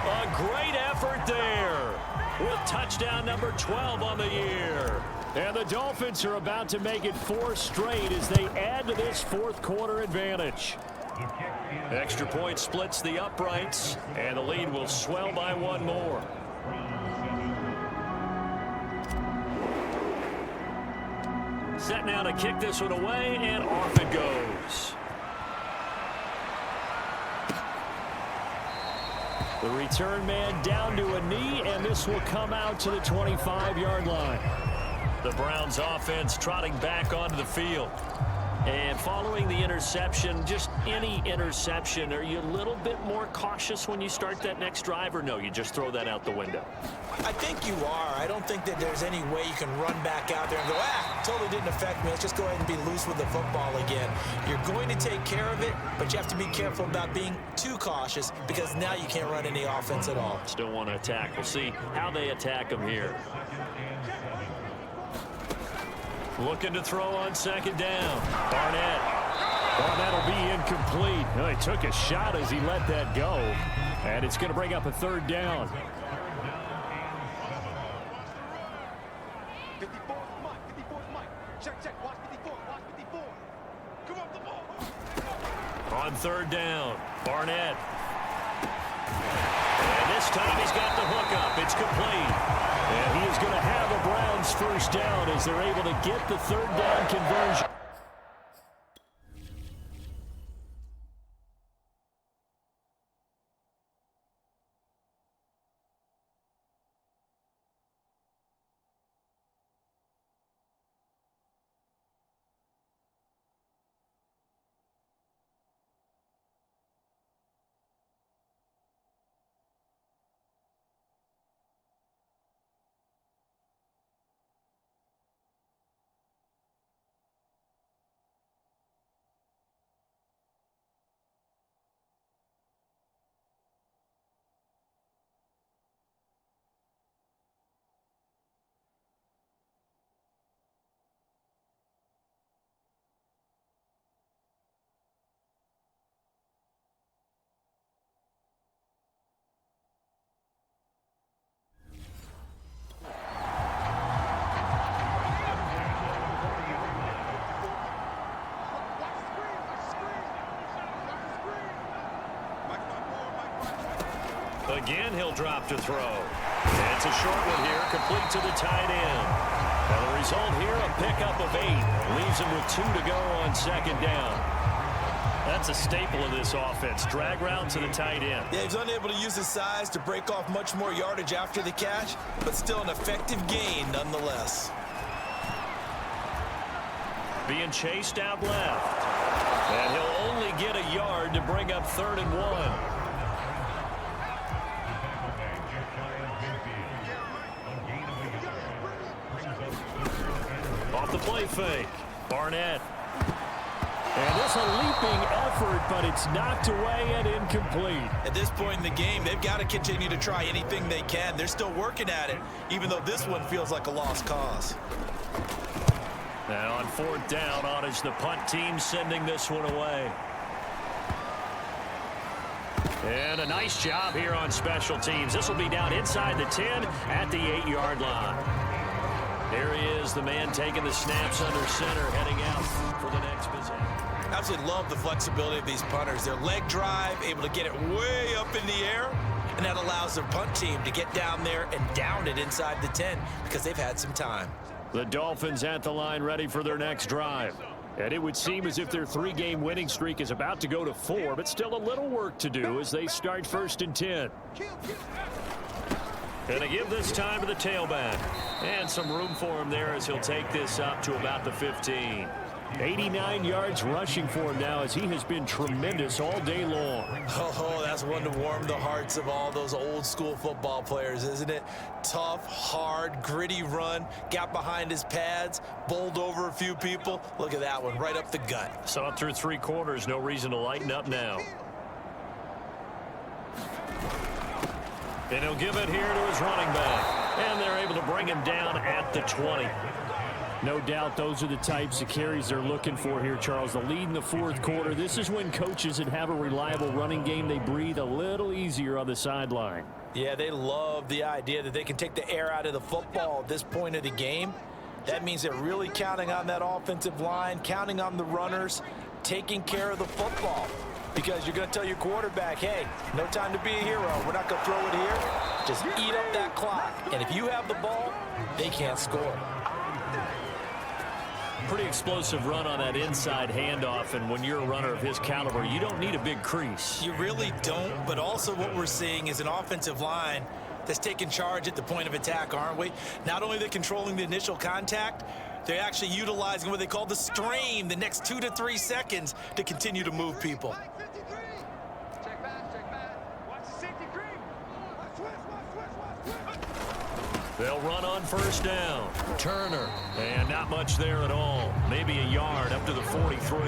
A great effort there. with touchdown number 12 on the year. And the Dolphins are about to make it 4 straight as they add to this fourth quarter advantage. Extra point splits the uprights, and the lead will swell by 1 more. Set now to kick this one away, and off it goes. The return man down to a knee, and this will come out to the 25-yard line. The Browns offense trotting back onto the field. And following the interception, just any interception, are you a little bit more cautious when you start that next drive, or no, you just throw that out the window? I think you are. I don't think that there's any way you can run back out there and go, totally didn't affect me. Let's just go ahead and be loose with the football again. You're going to take care of it, but you have to be careful about being too cautious because now you can't run any offense at all. Still want to attack. We'll see how they attack them here. Looking to throw on second down. Barnett. Oh, that'll be incomplete. Oh, he took a shot as he let that go. And it's going to bring up a third down. 54, Mike. 54, Mike. Check. Watch 54. Watch 54. Come on, the ball. On third down. Barnett. And this time he's got the hook up. It's complete. And he is going to have a Browns first down as they're able to get the third down conversion. Again, he'll drop to throw. It's a short one here, complete to the tight end. And the result here, a pickup of 8. Leaves him with 2 to go on second down. That's a staple of this offense. Drag route to the tight end. Yeah, he's unable to use his size to break off much more yardage after the catch, but still an effective gain nonetheless. Being chased out left. And he'll only get a yard to bring up 3rd and 1. Off the play fake. Barnett. And this a leaping effort, but it's knocked away and incomplete. At this point in the game, they've got to continue to try anything they can. They're still working at it, even though this one feels like a lost cause. Now on 4th down, on is the punt team sending this one away. And a nice job here on special teams. This will be down inside the 10 at the 8-yard line. There he is, the man taking the snaps under center, heading out for the next possession. Absolutely love the flexibility of these punters. Their leg drive, able to get it way up in the air, and that allows their punt team to get down there and down it inside the 10 because they've had some time. The Dolphins at the line ready for their next drive. And it would seem as if their 3-game winning streak is about to go to 4, but still a little work to do as they start 1st and 10. Going to give this time to the tailback. And some room for him there as he'll take this up to about the 15. 89 yards rushing for him now as he has been tremendous all day long. Oh, that's one to warm the hearts of all those old school football players, isn't it? Tough, hard, gritty run, got behind his pads, bowled over a few people. Look at that one, right up the gut. Saw it through 3 quarters, no reason to lighten up now. And he'll give it here to his running back. And they're able to bring him down at the 20. No doubt those are the types of carries they're looking for here, Charles. The lead in the fourth quarter. This is when coaches that have a reliable running game, they breathe a little easier on the sideline. Yeah, they love the idea that they can take the air out of the football at this point of the game. That means they're really counting on that offensive line, counting on the runners, taking care of the football. Because you're going to tell your quarterback, hey, no time to be a hero. We're not going to throw it here. Just eat up that clock. And if you have the ball, they can't score. Pretty explosive run on that inside handoff, and when you're a runner of his caliber, you don't need a big crease. You really don't, but also what we're seeing is an offensive line that's taking charge at the point of attack, aren't we? Not only are they controlling the initial contact, they're actually utilizing what they call the strain, the next 2 to 3 seconds to continue to move people. Check back. Watch the safety creep. Watch. They'll run on first down. Turner. And not much there at all. Maybe a yard up to the 43.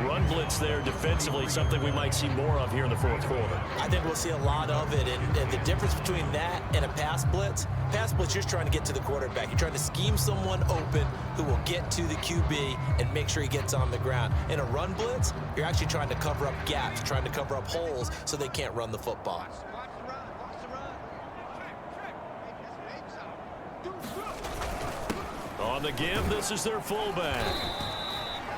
Run blitz there defensively, something we might see more of here in the fourth quarter. I think we'll see a lot of it, and the difference between that and a pass blitz, you're just trying to get to the quarterback. You're trying to scheme someone open who will get to the QB and make sure he gets on the ground. In a run blitz, you're actually trying to cover up gaps, trying to cover up holes so they can't run the football. On the give, this is their fullback.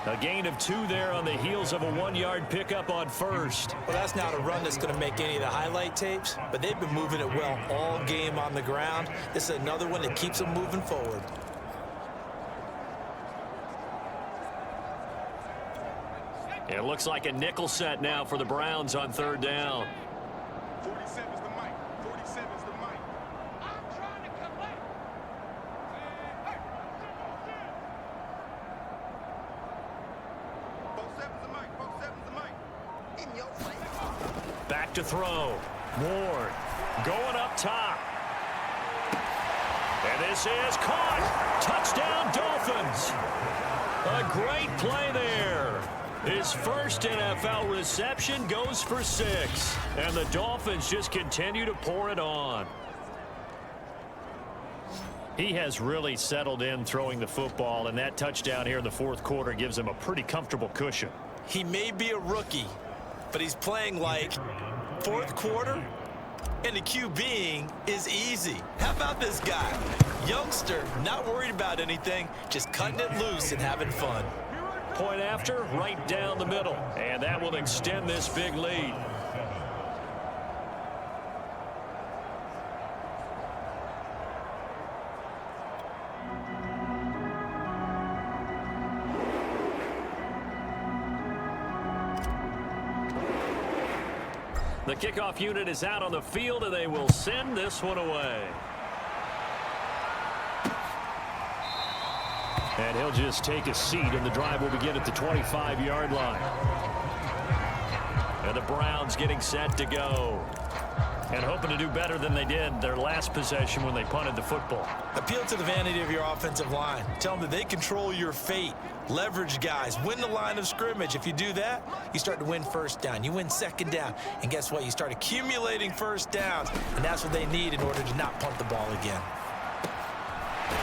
A gain of 2 there on the heels of a 1-yard pickup on first. Well, that's not a run that's going to make any of the highlight tapes, but they've been moving it well all game on the ground. This is another one that keeps them moving forward. It looks like a nickel set now for the Browns on third down. 47's the mic. 47's the mic. I'm trying to collect. In your face. Back to throw. Ward going up top. And this is caught. Touchdown, Dolphins. A great play there. His first NFL reception goes for 6. And the Dolphins just continue to pour it on. He has really settled in throwing the football, and that touchdown here in the fourth quarter gives him a pretty comfortable cushion. He may be a rookie, but he's playing like fourth quarter, and the QBing is easy. How about this guy? Youngster, not worried about anything, just cutting it loose and having fun. Point after, right down the middle. And that will extend this big lead. The kickoff unit is out on the field, and they will send this one away. And he'll just take a seat, and the drive will begin at the 25-yard line. And the Browns getting set to go. And hoping to do better than they did their last possession when they punted the football. Appeal to the vanity of your offensive line. Tell them that they control your fate. Leverage guys. Win the line of scrimmage. If you do that, you start to win first down. You win second down. And guess what? You start accumulating first downs. And that's what they need in order to not punt the ball again.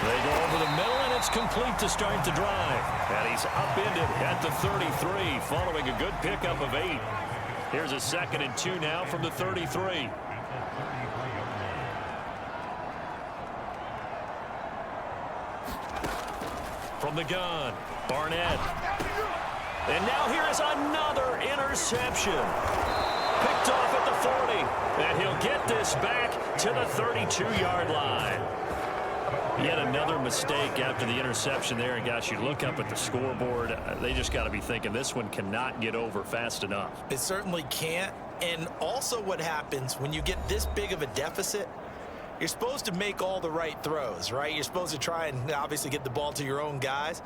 They go over the middle, and it's complete to start the drive. And he's upended at the 33, following a good pickup of 8. Here's a 2nd and 2 now from the 33. From the gun, Barnett. And now here is another interception. Picked off at the 40. And he'll get this back to the 32-yard line. Yet another mistake after the interception there. And, gosh, you look up at the scoreboard. They just got to be thinking this one cannot get over fast enough. It certainly can't. And also what happens when you get this big of a deficit, you're supposed to make all the right throws, right? You're supposed to try and obviously get the ball to your own guys.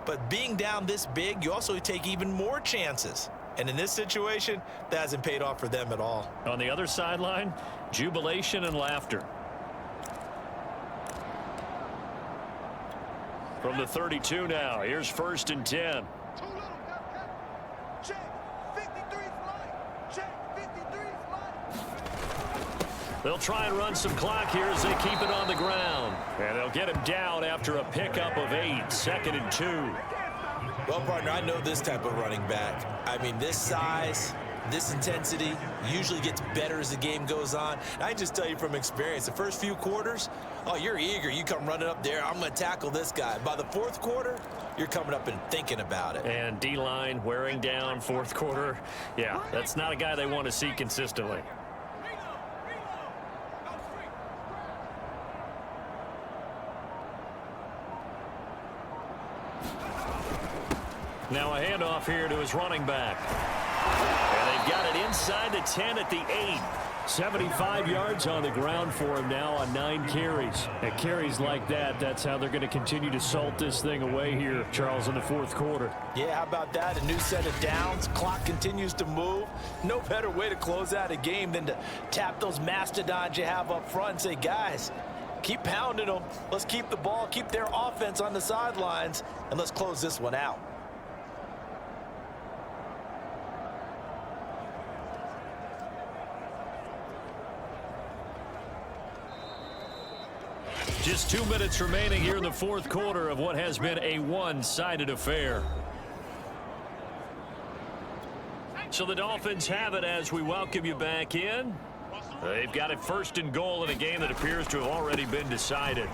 But being down this big, you also take even more chances. And in this situation, that hasn't paid off for them at all. On the other sideline, jubilation and laughter. From the 32 now, here's 1st and 10. Too little, Check. 53's mine. Check. 53's mine. They'll try and run some clock here as they keep it on the ground. And they'll get him down after a pickup of 8, 2nd and 2. Well, partner, I know this type of running back. I mean, this size, this intensity usually gets better as the game goes on. And I just tell you from experience, the first few quarters, oh, you're eager. You come running up there, I'm going to tackle this guy. By the fourth quarter, you're coming up and thinking about it. And D-line wearing down fourth quarter. Yeah, that's not a guy they want to see consistently. Now a handoff here to his running back. And they've got it inside the 10 at the 8. 75 yards on the ground for him now on 9 carries. And carries like that, that's how they're going to continue to salt this thing away here, Charles, in the fourth quarter. Yeah, how about that? A new set of downs. Clock continues to move. No better way to close out a game than to tap those mastodons you have up front and say, guys, keep pounding them. Let's keep the ball, keep their offense on the sidelines, and let's close this one out. Just 2 minutes remaining here in the fourth quarter of what has been a one-sided affair. So the Dolphins have it as we welcome you back in. They've got it 1st and goal in a game that appears to have already been decided.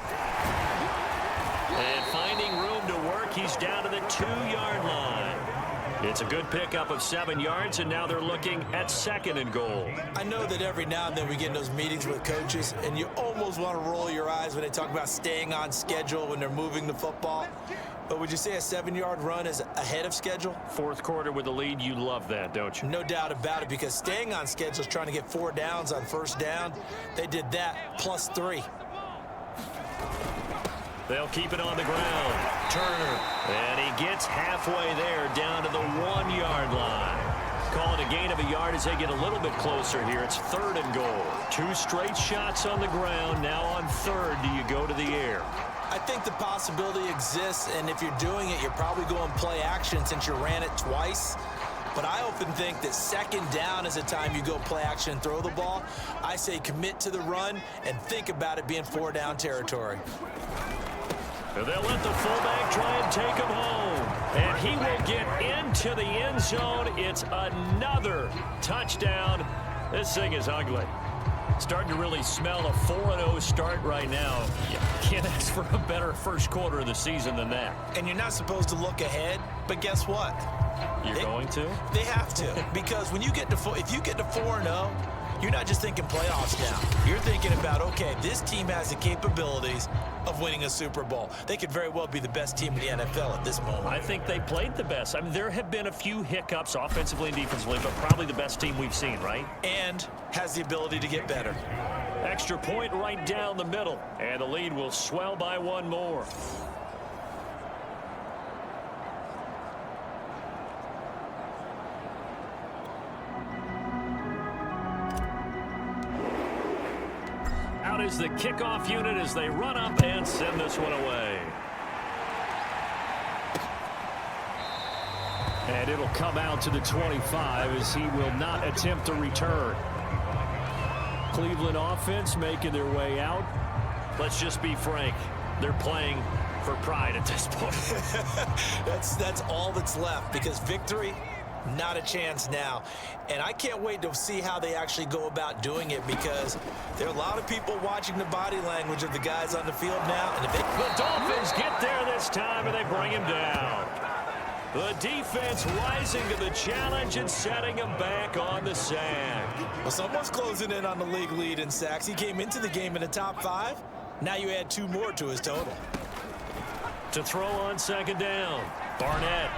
And finding room to work, he's down to the 2-yard line. It's a good pickup of 7 yards, and now they're looking at 2nd and goal. I know that every now and then we get in those meetings with coaches, and you almost want to roll your eyes when they talk about staying on schedule when they're moving the football. But would you say a 7-yard run is ahead of schedule? Fourth quarter with the lead, you love that, don't you? No doubt about it, because staying on schedule is trying to get 4 downs on first down. They did that plus 3. They'll keep it on the ground. Turner. And he gets halfway there down to the 1-yard line. Call it a gain of a yard as they get a little bit closer here. It's 3rd and goal. 2 straight shots on the ground. Now on 3rd, do you go to the air? I think the possibility exists, and if you're doing it, you're probably going play action since you ran it twice. But I often think that 2nd down is the time you go play action and throw the ball. I say commit to the run and think about it being 4-down territory. And they'll let the fullback try and take him home. And he will get into the end zone. It's another touchdown. This thing is ugly. Starting to really smell a 4-0 start right now. You can't ask for a better first quarter of the season than that. And you're not supposed to look ahead, but guess what? You're going to? They have to, because when you get to if you get to 4-0, you're not just thinking playoffs now. You're thinking about, okay, this team has the capabilities of winning a Super Bowl. They could very well be the best team in the NFL at this moment. I think they played the best. I mean, there have been a few hiccups offensively and defensively, but probably the best team we've seen, right? And has the ability to get better. Extra point right down the middle, and the lead will swell by 1 more. Out is the kickoff unit as they run up and send this one away. And it'll come out to the 25 as he will not attempt a return. Cleveland offense making their way out. Let's just be frank. They're playing for pride at this point. That's all that's left, because victory, not a chance now. And I can't wait to see how they actually go about doing it, because there are a lot of people watching the body language of the guys on the field now. And if they... The Dolphins get there this time, and they bring him down. The defense rising to the challenge and setting him back on the sack. Well, someone's closing in on the league lead in sacks. He came into the game in the top 5. Now you add 2 more to his total. To throw on 2nd down, Barnett.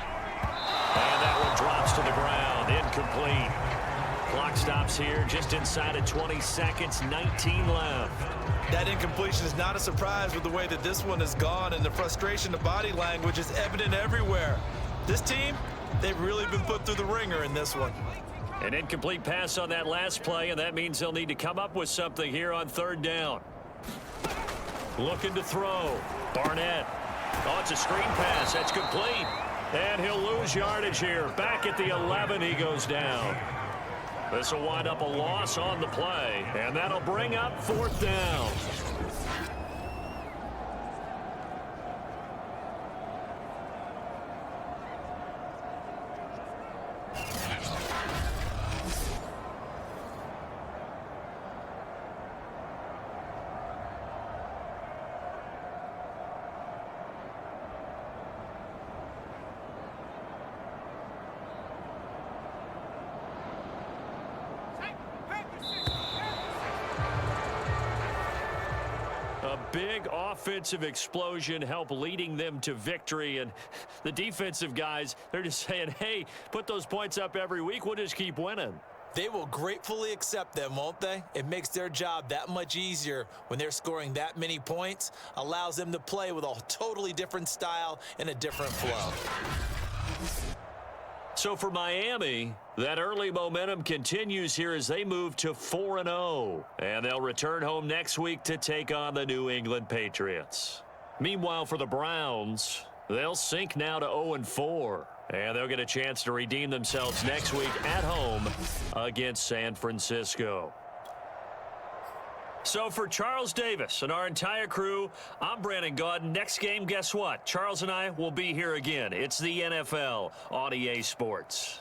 And that one drops to the ground, incomplete. Clock stops here just inside of 20 seconds, 19 left. That incompletion is not a surprise with the way that this one has gone, and the frustration, the body language is evident everywhere. This team, they've really been put through the ringer in this one. An incomplete pass on that last play, and that means they'll need to come up with something here on 3rd down. Looking to throw. Barnett. Oh, it's a screen pass. That's complete. And he'll lose yardage here. Back at the 11, he goes down. This will wind up a loss on the play, and that'll bring up 4th down. A big offensive explosion helped leading them to victory, and the defensive guys, they're just saying, hey, put those points up every week, we'll just keep winning. They will gratefully accept them, won't they? It makes their job that much easier when they're scoring that many points, allows them to play with a totally different style and a different flow. So for Miami, that early momentum continues here as they move to 4-0. And they'll return home next week to take on the New England Patriots. Meanwhile, for the Browns, they'll sink now to 0-4. And they'll get a chance to redeem themselves next week at home against San Francisco. So for Charles Davis and our entire crew, I'm Brandon Gaudin. Next game, guess what? Charles and I will be here again. It's the NFL on EA Sports.